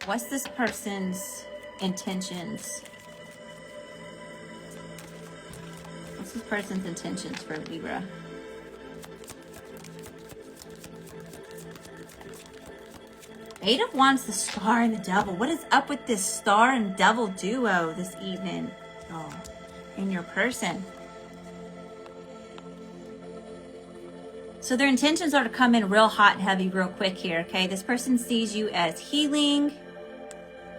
What's this person's intentions? What's this person's intentions for Libra? Eight of Wands, the Star and the Devil. What is up with this Star and Devil duo this evening? Oh, in your person. So their intentions are to come in real hot and heavy real quick here, okay? This person sees you as healing,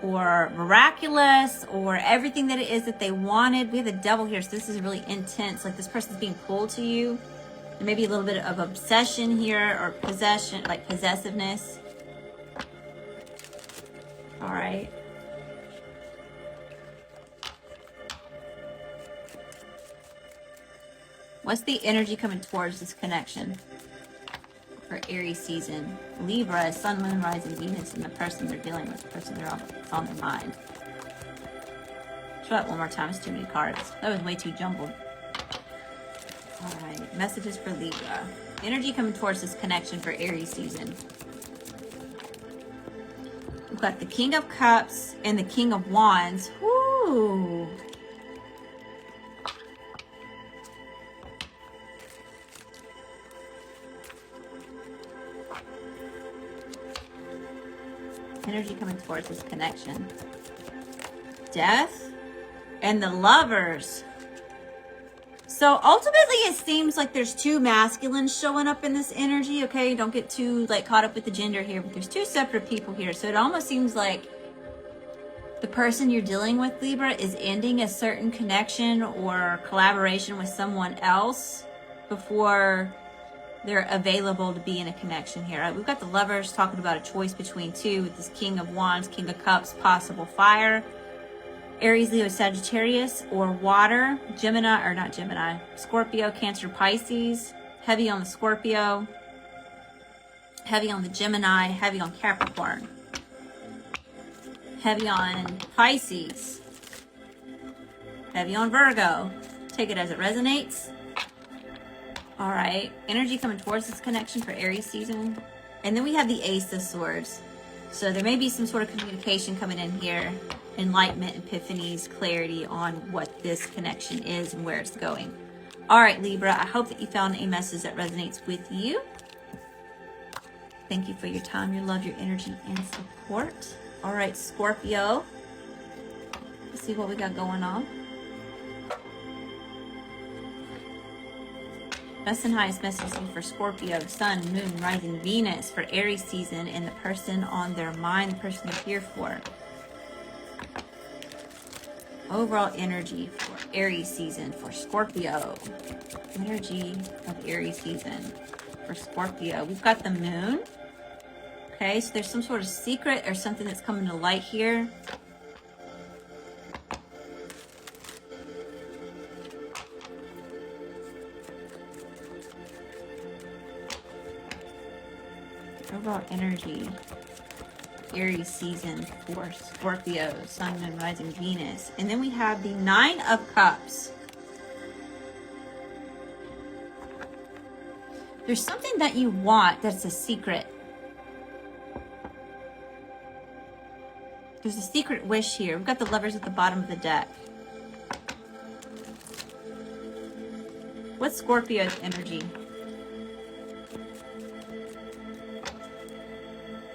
or miraculous, or everything that it is that they wanted. We have the Devil here, so this is really intense. Like this person's being pulled to you. There may be a little bit of obsession here, or possession, like possessiveness. All right. What's the energy coming towards this connection for Aries season? Libra, Sun, Moon, Rising, Venus, and the person they're dealing with, the person they're on their mind. Try it one more time. It's too many cards. That was way too jumbled. All right. Messages for Libra. Energy coming towards this connection for Aries season. We've got the King of Cups and the King of Wands. Woo! Energy coming towards this connection. Death and the Lovers. So ultimately it seems like there's two masculines showing up in this energy, okay? Don't get too like caught up with the gender here, but there's two separate people here. So it almost seems like the person you're dealing with, Libra, is ending a certain connection or collaboration with someone else before they're available to be in a connection here. Right? We've got the Lovers talking about a choice between two with this King of Wands, King of Cups, possible fire. Aries, Leo, Sagittarius, or water. Gemini, or not Gemini, Scorpio, Cancer, Pisces. Heavy on the Scorpio. Heavy on the Gemini, heavy on Capricorn, heavy on Pisces, heavy on Virgo. Take it as it resonates. All right, energy coming towards this connection for Aries season. And then we have the Ace of Swords. So there may be some sort of communication coming in here, enlightenment, epiphanies, clarity on what this connection is and where it's going. All right, Libra, I hope that you found a message that resonates with you. Thank you for your time, your love, your energy, and support. All right, Scorpio. Let's see what we got going on. Best and highest message for Scorpio, Sun, Moon, Rising, Venus for Aries season and the person on their mind, the person they're here for. Overall energy for Aries season for Scorpio. Energy of Aries season for Scorpio. We've got the Moon. Okay, so there's some sort of secret or something that's coming to light here. Overall energy, Aries season for Scorpio, Sun, and Rising, Venus. And then we have the Nine of Cups. There's something that you want that's a secret. There's a secret wish here. We've got the Lovers at the bottom of the deck. What's Scorpio's energy?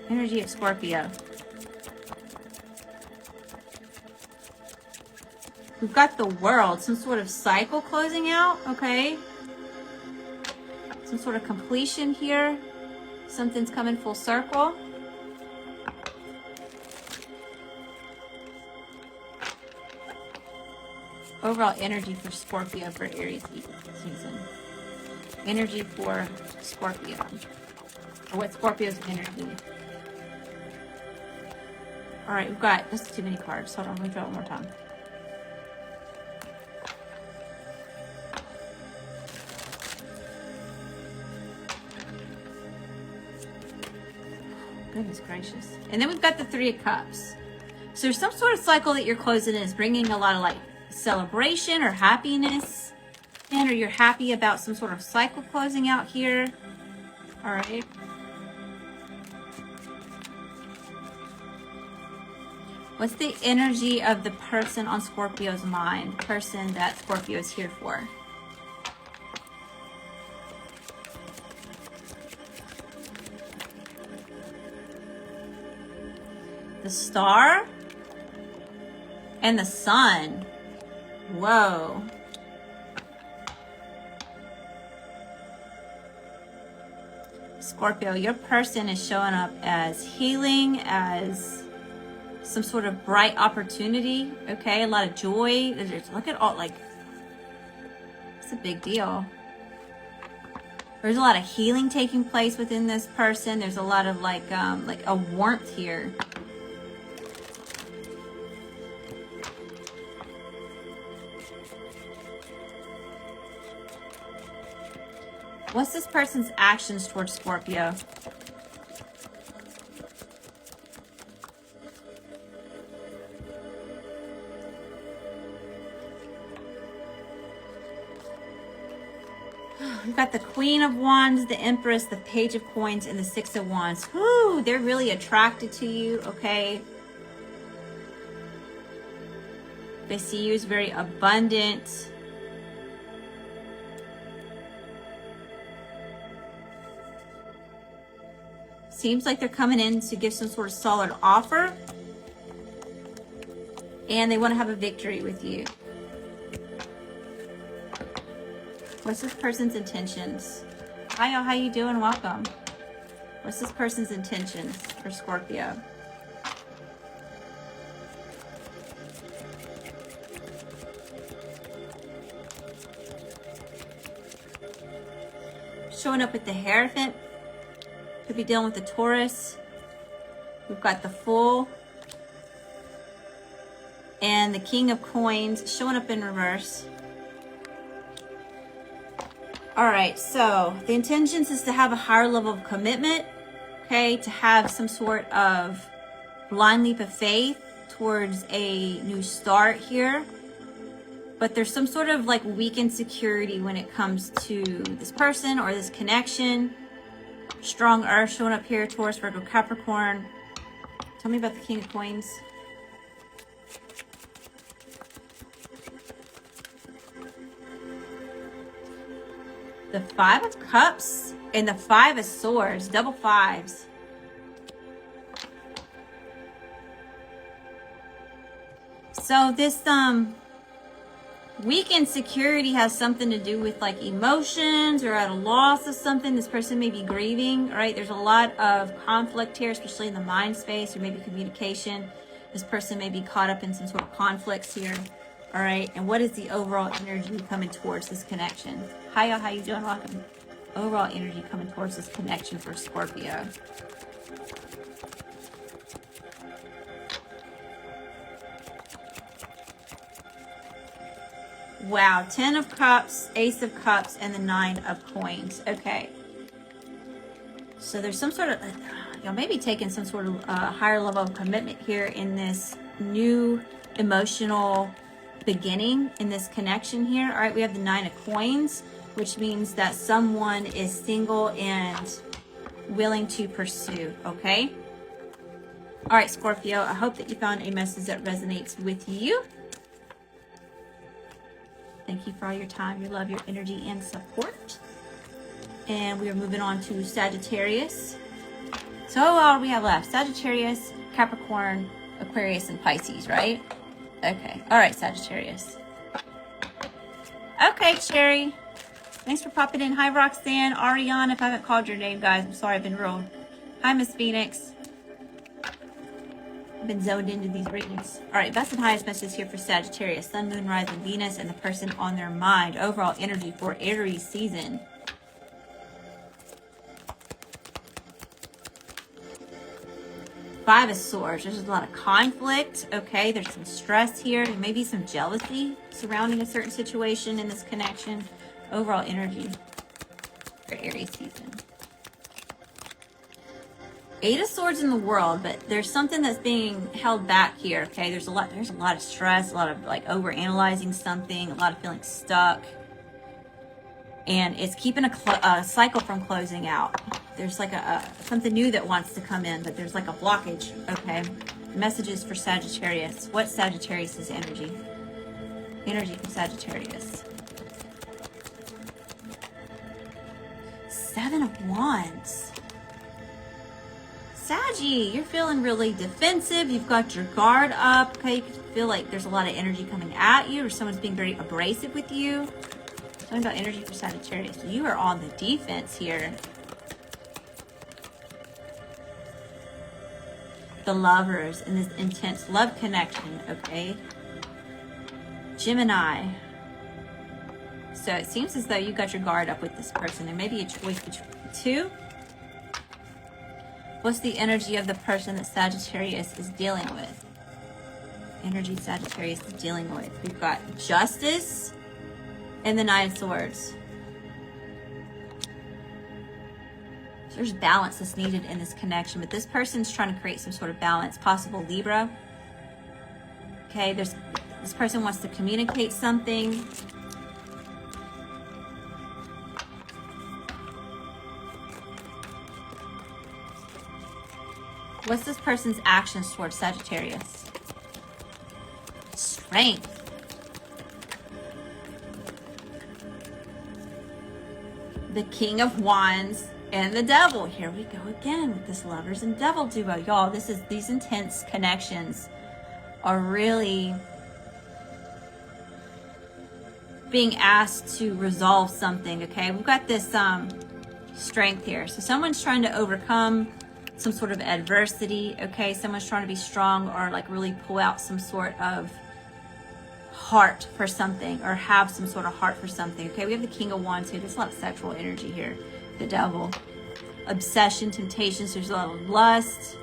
Energy of Scorpio. We've got the World, some sort of cycle closing out, okay? Some sort of completion here. Something's coming full circle. Overall energy for Scorpio for Aries season. Energy for Scorpio. Or what Scorpio's energy? All right, we've got just too many cards. Hold on, let me draw it one more time. Goodness gracious. And then we've got the Three of Cups. So there's some sort of cycle that you're closing in. It's bringing a lot of like celebration or happiness. And or you're happy about some sort of cycle closing out here. All right. What's the energy of the person on Scorpio's mind? The person that Scorpio is here for. The Star and the Sun. Whoa. Scorpio, your person is showing up as healing, as some sort of bright opportunity, okay? A lot of joy. Look at all, like, it's a big deal. There's a lot of healing taking place within this person. There's a lot of like a warmth here. What's this person's actions towards Scorpio? We've got the Queen of Wands, the Empress, the Page of Coins, and the Six of Wands. Whoo, they're really attracted to you, okay? They see you as very abundant. Seems like they're coming in to give some sort of solid offer. And they want to have a victory with you. What's this person's intentions? Hi, y'all, how you doing? Welcome. What's this person's intentions for Scorpio? Showing up with the Hierophant. Could be dealing with the Taurus. We've got the Fool. And the King of Coins showing up in reverse. All right, so the intentions is to have a higher level of commitment, okay, to have some sort of blind leap of faith towards a new start here. But there's some sort of like weak insecurity when it comes to this person or this connection. Strong earth showing up here, Taurus, Virgo, Capricorn. Tell me about the King of Coins. The Five of Cups and the Five of Swords, double fives. So this weak insecurity has something to do with like emotions or at a loss of something. This person may be grieving, right? There's a lot of conflict here, especially in the mind space or maybe communication. This person may be caught up in some sort of conflicts here. All right, and what is the overall energy coming towards this connection? Hi, y'all, how you doing? Welcome. Overall energy coming towards this connection for Scorpio. Wow, 10 of Cups, Ace of Cups, and the 9 of Coins. Okay. So there's some sort of, y'all may be taking some sort of higher level of commitment here in this new emotional beginning in this connection here. All right, we have the 9 of Coins, which means that someone is single and willing to pursue, okay? All right, Scorpio, I hope that you found a message that resonates with you. Thank you for all your time, your love, your energy, and support. And we are moving on to Sagittarius. So what do we have left? Sagittarius, Capricorn, Aquarius, and Pisces, right? Okay. All right, Sagittarius. Okay, Cherry. Thanks for popping in. Hi, Roxanne, Ariane. If I haven't called your name, guys, I'm sorry, I've been rude. Hi, Miss Phoenix. I've been zoned into these readings. All right, best and highest messages here for Sagittarius. Sun, Moon, Rising, Venus, and the person on their mind. Overall energy for Aries season. Five of Swords. There's a lot of conflict. Okay, there's some stress here. There may be some jealousy surrounding a certain situation in this connection. Overall energy for Aries season. Eight of Swords in the world, but there's something that's being held back here. Okay, there's a lot of stress, a lot of like over analyzing something, a lot of feeling stuck, and it's keeping a cycle from closing out. There's like something new that wants to come in, but there's like a blockage. Okay, messages for Sagittarius. What's Sagittarius's energy? Energy from Sagittarius. Seven of Wands. Saggy, you're feeling really defensive. You've got your guard up. Okay, you feel like there's a lot of energy coming at you, or someone's being very abrasive with you. Something about energy for Sagittarius. You are on the defense here. The Lovers in this intense love connection. Okay, Gemini. So it seems as though you got your guard up with this person. There may be a choice between the two. What's the energy of the person that Sagittarius is dealing with? Energy Sagittarius is dealing with. We've got Justice and the Nine of Swords. So there's balance that's needed in this connection, but this person's trying to create some sort of balance, possible Libra. Okay, this person wants to communicate something. What's this person's actions towards Sagittarius? Strength. The King of Wands and the Devil. Here we go again with this Lovers and Devil duo. Y'all, these intense connections are really being asked to resolve something, okay? We've got this strength here. So someone's trying to overcome some sort of adversity, okay? Someone's trying to be strong or like really pull out some sort of heart for something or have some sort of heart for something, okay? We have the King of Wands here. There's a lot of sexual energy here. The Devil. Obsession, temptations. There's a lot of lust.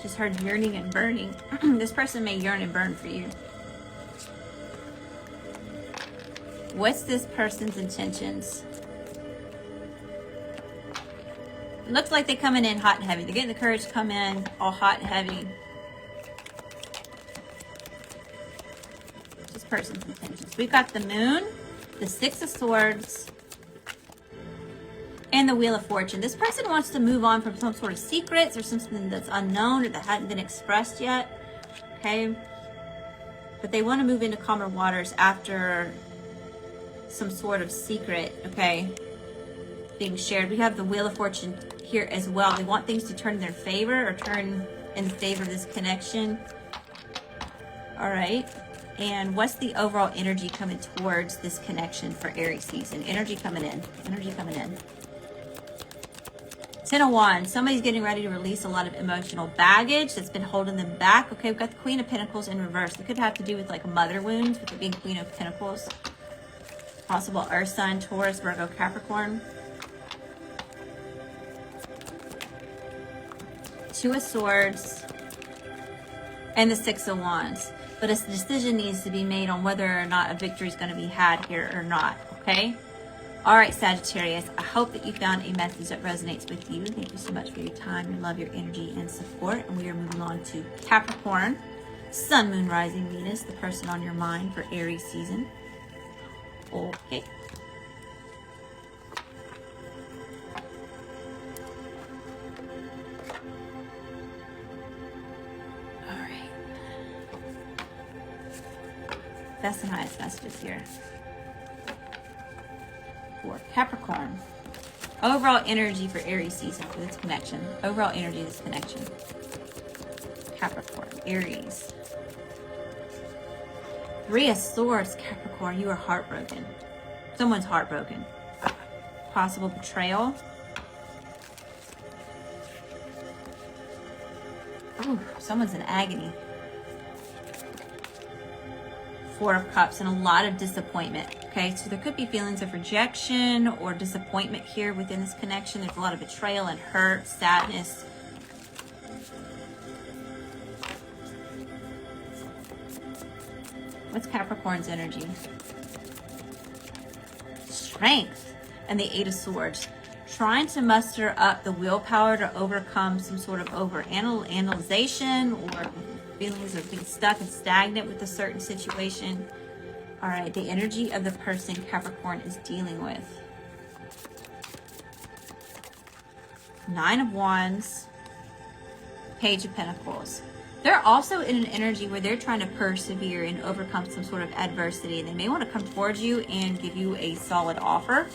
Just heard yearning and burning. This person may yearn and burn for you. What's this person's intentions? looks like they're coming in hot and heavy. They're getting the courage to come in all hot and heavy. This person's intentions. We've got the Moon, the Six of Swords, and the Wheel of Fortune. This person wants to move on from some sort of secrets or something that's unknown or that hadn't been expressed yet. Okay? But they want to move into calmer waters after some sort of secret, okay, being shared. We have the Wheel of Fortune here as well. They want things to turn in their favor or turn in the favor of this connection. All right. And what's the overall energy coming towards this connection for Aries season? Energy coming in. Energy coming in. 10 of Wands. Somebody's getting ready to release a lot of emotional baggage that's been holding them back. Okay, we've got the Queen of Pentacles in reverse. It could have to do with like mother wounds, with it being Queen of Pentacles. Possible Earth sign, Taurus, Virgo, Capricorn. Two of Swords. And the Six of Wands. But a decision needs to be made on whether or not a victory is going to be had here or not. Okay? All right, Sagittarius, I hope that you found a message that resonates with you. Thank you so much for your time, your love, your energy, and support. And we are moving on to Capricorn, Sun, Moon, Rising, Venus, the person on your mind for Aries season. Okay. All right. Best and highest messages here. For Capricorn. Overall energy for Aries season for this connection. Overall energy of this connection. Capricorn, Aries. Three of Swords, Capricorn. You are heartbroken. Someone's heartbroken. Possible betrayal. Ooh, someone's in agony. Four of Cups and a lot of disappointment. Okay, so there could be feelings of rejection or disappointment here within this connection. There's a lot of betrayal and hurt, sadness. What's Capricorn's energy? Strength and the Eight of Swords. Trying to muster up the willpower to overcome some sort of overanalyzation or feelings of being stuck and stagnant with a certain situation. All right, the energy of the person Capricorn is dealing with. Nine of Wands, Page of Pentacles. They're also in an energy where they're trying to persevere and overcome some sort of adversity. They may want to come towards you and give you a solid offer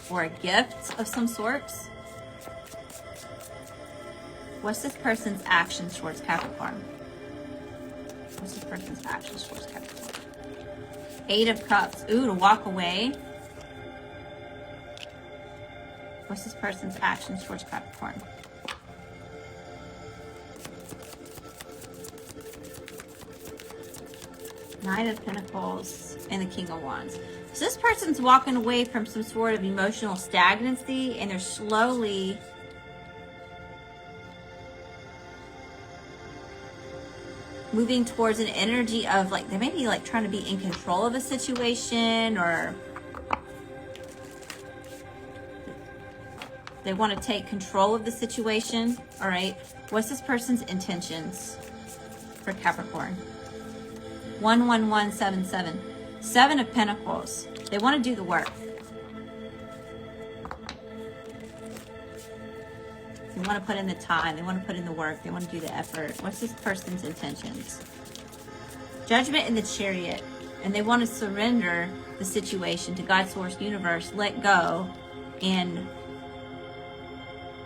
or a gift of some sorts. What's this person's actions towards Capricorn? What's this person's actions towards Capricorn? Eight of Cups. Ooh, to walk away. What's this person's actions towards Capricorn? Nine of Pentacles and the King of Wands. So this person's walking away from some sort of emotional stagnancy and they're slowly moving towards an energy of like, they may be like trying to be in control of a situation or they want to take control of the situation. All right. What's this person's intentions for Capricorn? 11177. Seven of Pentacles. They want to do the work. They want to put in the time. They want to put in the work. They want to do the effort. What's this person's intentions? Judgment in the Chariot. And they want to surrender the situation to God, Source, Universe, let go, and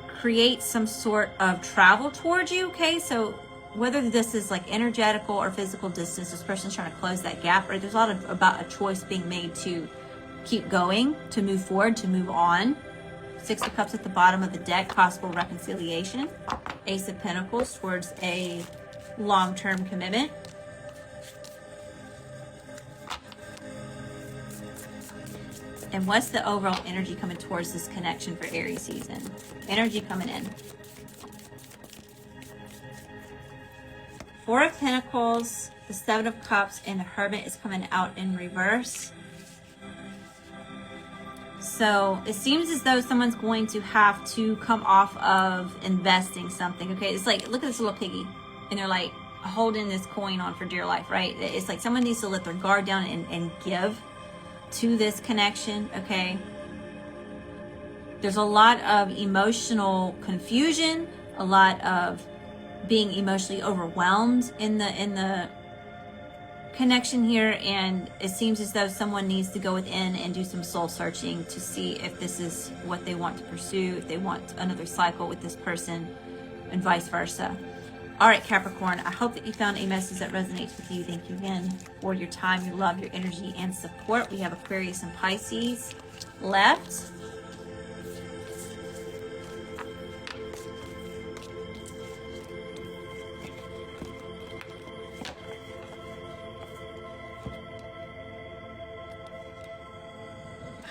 create some sort of travel towards you, okay? So whether this is like energetical or physical distance, this person's trying to close that gap, or there's a lot of about a choice being made to keep going, to move forward, to move on. Six of Cups at the bottom of the deck, possible reconciliation. Ace of Pentacles towards a long-term commitment. And what's the overall energy coming towards this connection for Aries season? Energy coming in. Four of Pentacles, the Seven of Cups, and the Hermit is coming out in reverse. So it seems as though someone's going to have to come off of investing something. Okay, it's like, look at this little piggy, and they're like holding this coin on for dear life, right? It's like someone needs to let their guard down and give to this connection. Okay, there's a lot of emotional confusion, a lot of being emotionally overwhelmed in the connection here, and it seems as though someone needs to go within and do some soul searching to see if this is what they want to pursue, if they want another cycle with this person, and vice versa. All right, Capricorn, I hope that you found a message that resonates with you. Thank you again for your time, your love, your energy, and support. We have Aquarius and Pisces left.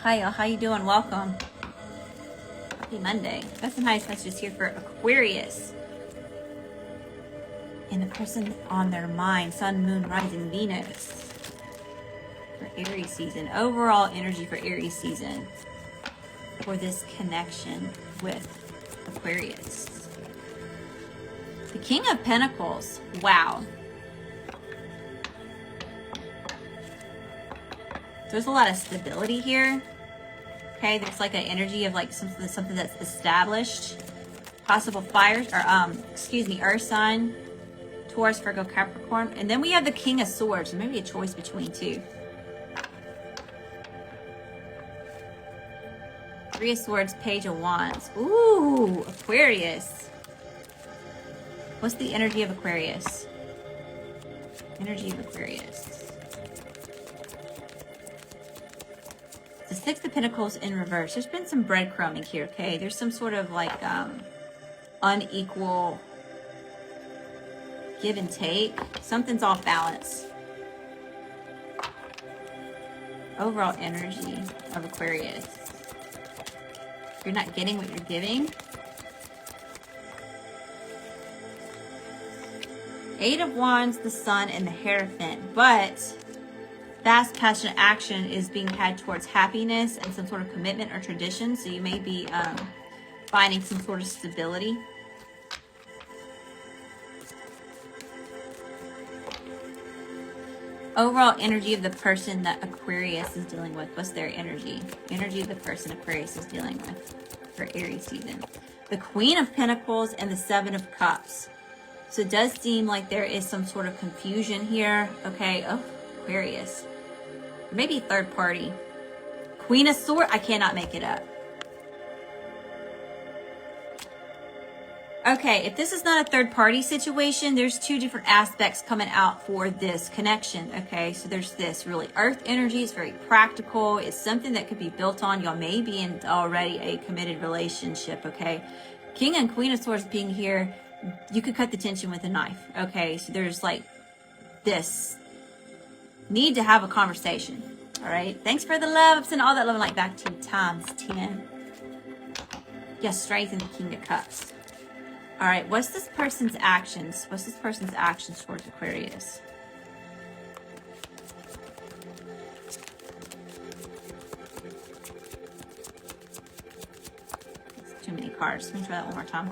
Hi, y'all. How you doing? Welcome. Happy Monday. That's some nice messages here for Aquarius. And the person on their mind, Sun, Moon, Rising, Venus. For Aries season. Overall energy for Aries season. For this connection with Aquarius. The King of Pentacles. Wow. There's a lot of stability here. Okay, there's like an energy of like something that's established. Possible fires, or earth sign, Taurus, Virgo, Capricorn. And then we have the King of Swords, and maybe a choice between two. Three of Swords, Page of Wands. Ooh, Aquarius. What's the energy of Aquarius? Energy of Aquarius. The Six of Pentacles in reverse. There's been some breadcrumbing here, okay? There's some sort of like unequal give and take. Something's off balance. Overall energy of Aquarius. You're not getting what you're giving. Eight of Wands, the Sun, and the Hierophant. But fast, passionate action is being had towards happiness and some sort of commitment or tradition. So you may be finding some sort of stability. Overall energy of the person that Aquarius is dealing with. What's their energy? Energy of the person Aquarius is dealing with for Aries season. The Queen of Pentacles and the Seven of Cups. So it does seem like there is some sort of confusion here. Okay, oh, Aquarius. Maybe third party. Queen of Swords. I cannot make it up. Okay, if this is not a third party situation, there's two different aspects coming out for this connection. Okay, so there's this really earth energy. It's very practical. It's something that could be built on. Y'all may be in already a committed relationship. Okay, King and Queen of Swords being here, you could cut the tension with a knife. Okay, so there's like this need to have a conversation. All right, thanks for the love. I'm sending all that love and light back to you times 10. Yes, strength in the King of Cups. All right, what's this person's actions? What's this person's actions towards Aquarius? That's too many cards. Let me try that one more time.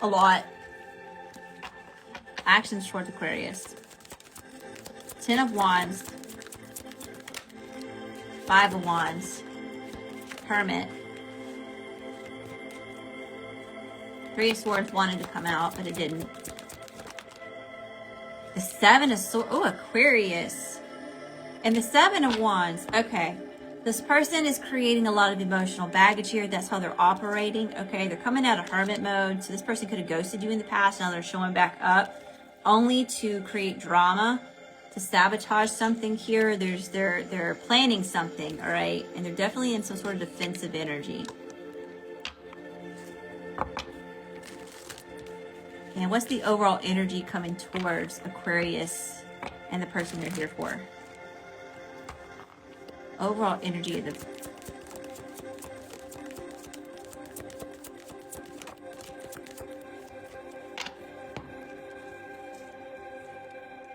A lot. Actions towards Aquarius. Ten of Wands. Five of Wands. Hermit. Three of Swords wanted to come out, but it didn't. The Seven of Swords. Oh, Aquarius. And the Seven of Wands. Okay. This person is creating a lot of emotional baggage here. That's how they're operating. Okay. They're coming out of hermit mode. So this person could have ghosted you in the past. Now they're showing back up only to create drama, to sabotage something here. They're planning something. All right. And they're definitely in some sort of defensive energy. And what's the overall energy coming towards Aquarius and the person they're here for? Overall energy of the...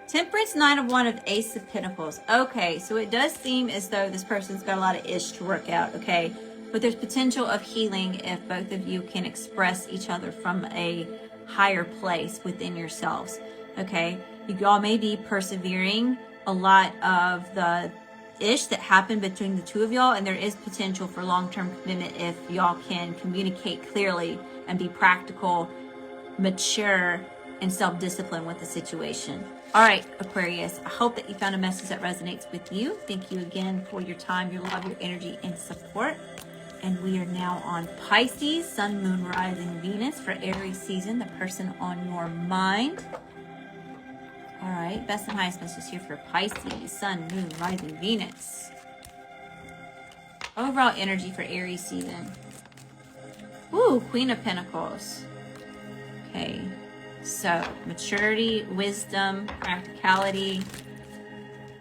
Temperance this 9 of Wands of Ace of Pentacles. Okay, so it does seem as though this person's got a lot of ish to work out, okay? But there's potential of healing if both of you can express each other from a higher place within yourselves, okay? You all may be persevering a lot of the ish that happened between the two of y'all, and there is potential for long-term commitment if y'all can communicate clearly and be practical, mature, and self-discipline with the situation. All right, Aquarius, I hope that you found a message that resonates with you. Thank you again for your time, your love, your energy, and support. And we are now on Pisces, Sun, Moon, Rising, Venus for Aries season, the person on your mind. All right, best and highest message here for Pisces, Sun, Moon, Rising, Venus. Overall energy for Aries season. Ooh, Queen of Pentacles. Okay, so maturity, wisdom, practicality,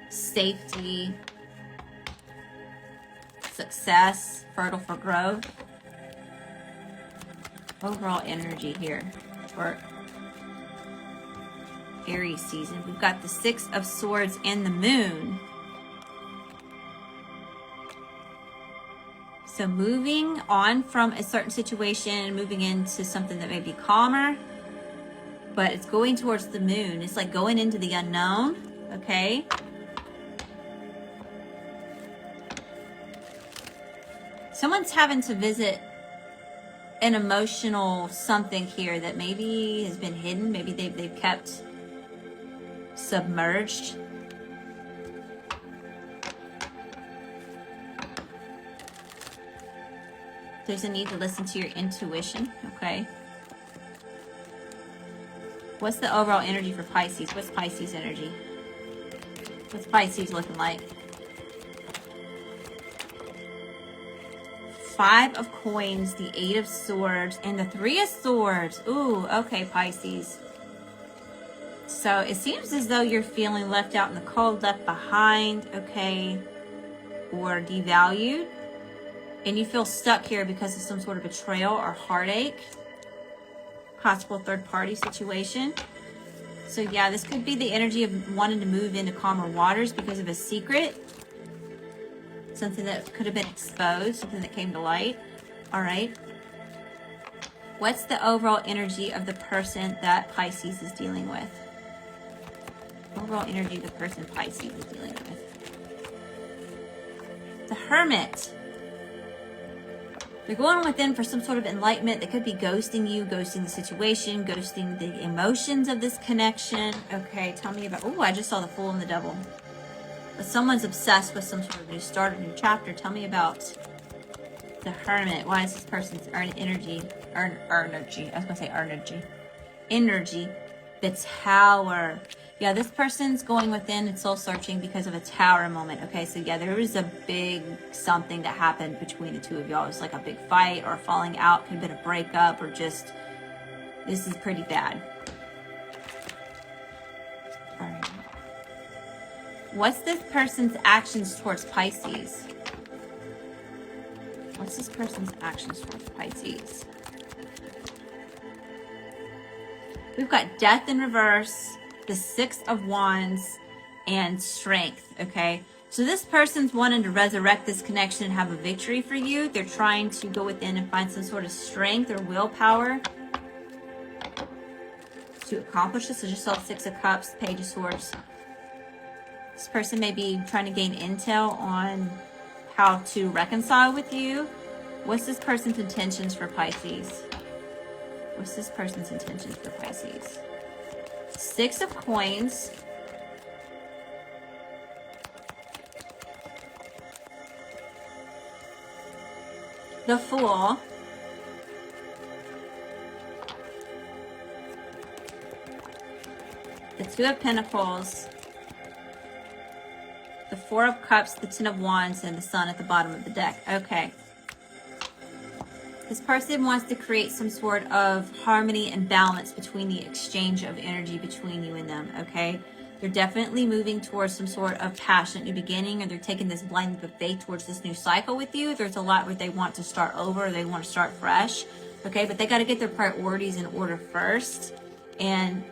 safety, success, fertile for growth. Overall energy here for Aries season. We've got the 6 of Swords and the Moon. So moving on from a certain situation, moving into something that may be calmer, but it's going towards the moon. It's like going into the unknown, okay? Someone's having to visit an emotional something here that maybe has been hidden. Maybe they've kept submerged. There's a need to listen to your intuition, okay? What's the overall energy for Pisces? What's Pisces energy? What's Pisces looking like? 5 of Coins, the 8 of Swords, and the 3 of Swords. Ooh, okay, Pisces. So it seems as though you're feeling left out in the cold, left behind, okay, or devalued. And you feel stuck here because of some sort of betrayal or heartache. Possible third-party situation. So yeah, this could be the energy of wanting to move into calmer waters because of a secret. Something that could have been exposed, something that came to light. All right. What's the overall energy of the person that Pisces is dealing with? Overall energy of the person Pisces is dealing with. The Hermit. They're going within for some sort of enlightenment. They could be ghosting you, ghosting the situation, ghosting the emotions of this connection. Okay, tell me about... Oh, I just saw the Fool and the Devil. But someone's obsessed with some sort of new start, a new chapter. Tell me about the Hermit. Why is this person's energy? Energy. The Tower. Yeah, this person's going within and soul searching because of a Tower moment. Okay, so yeah, there was a big something that happened between the two of y'all. It was like a big fight or a falling out. Could have been a breakup or just, this is pretty bad. All right. What's this person's actions towards Pisces? What's this person's actions towards Pisces? We've got Death in reverse, the 6 of Wands, and Strength, okay? So this person's wanting to resurrect this connection and have a victory for you. They're trying to go within and find some sort of strength or willpower to accomplish this. So just saw 6 of Cups, Page of Swords. This person may be trying to gain intel on how to reconcile with you. What's this person's intentions for Pisces? What's this person's intentions for Pisces? 6 of Coins. The Fool. The 2 of Pentacles. The 4 of Cups, the 10 of Wands, and the Sun at the bottom of the deck. Okay. This person wants to create some sort of harmony and balance between the exchange of energy between you and them, okay? They're definitely moving towards some sort of passionate new beginning, or they're taking this blind leap of faith towards this new cycle with you. There's a lot where they want to start over, or they want to start fresh, okay? But they got to get their priorities in order first. And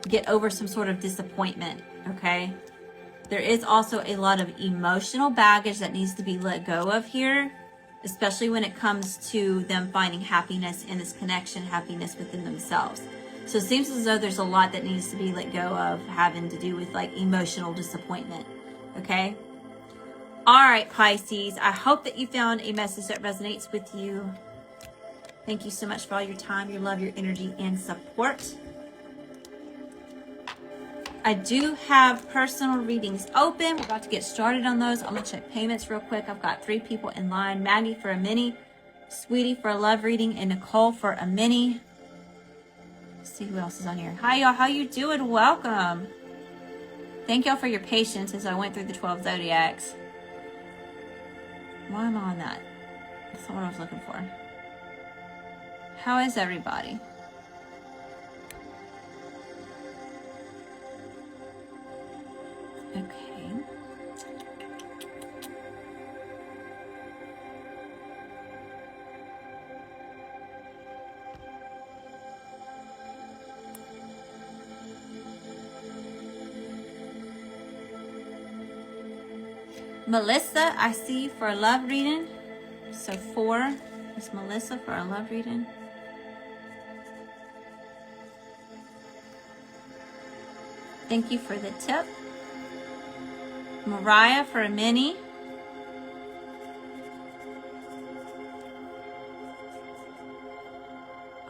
get over some sort of disappointment, okay? There is also a lot of emotional baggage that needs to be let go of here, especially when it comes to them finding happiness in this connection, happiness within themselves. So it seems as though there's a lot that needs to be let go of, having to do with like emotional disappointment, okay? All right, Pisces, I hope that you found a message that resonates with you. Thank you so much for all your time, your love, your energy, and support. I do have personal readings open. We're about to get started on those. I'm going to check payments real quick. I've got 3 people in line. Maggie for a mini, Sweetie for a love reading, and Nicole for a mini. Let's see who else is on here. Hi, y'all. How you doing? Welcome. Thank y'all for your patience as I went through the 12 zodiacs. Why am I on that? That's not what I was looking for. How is everybody? Okay. Melissa, I see you for a love reading. So 4 is Melissa for a love reading. Thank you for the tip. Mariah for a mini.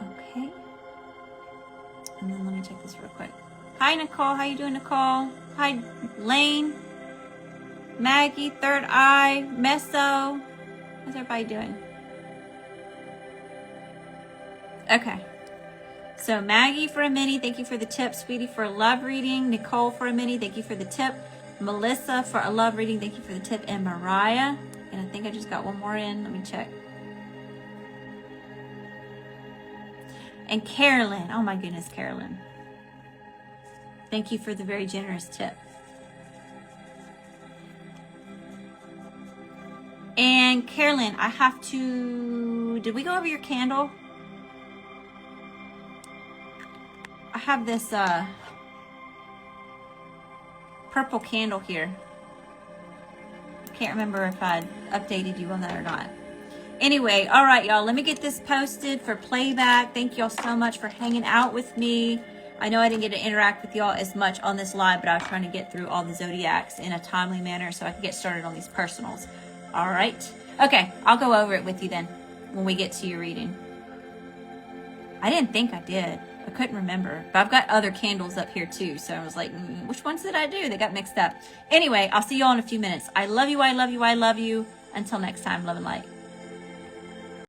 Okay. And then let me check this real quick. Hi, Nicole. How you doing, Nicole? Hi, Lane. Maggie, Third Eye, Meso. How's everybody doing? Okay. So Maggie for a mini, thank you for the tip. Sweetie for a love reading. Nicole for a mini, thank you for the tip. Melissa for a love reading, thank you for the tip. And Mariah, and I think I just got one more in. Let me check. And Carolyn, oh my goodness, Carolyn. Thank you for the very generous tip. And Carolyn, I have to, did we go over your candle? I have this purple candle here. Can't remember if I updated you on that or not. Anyway, all right, y'all, let me get this posted for playback. Thank y'all so much for hanging out with me. I know I didn't get to interact with y'all as much on this live, but I was trying to get through all the zodiacs in a timely manner so I could get started on these personals. All right. Okay, I'll go over it with you then when we get to your reading. I didn't think I did. I couldn't remember, but I've got other candles up here too. So I was like, which ones did I do? They got mixed up. Anyway, I'll see you all in a few minutes. I love you. I love you. I love you. Until next time, love and light.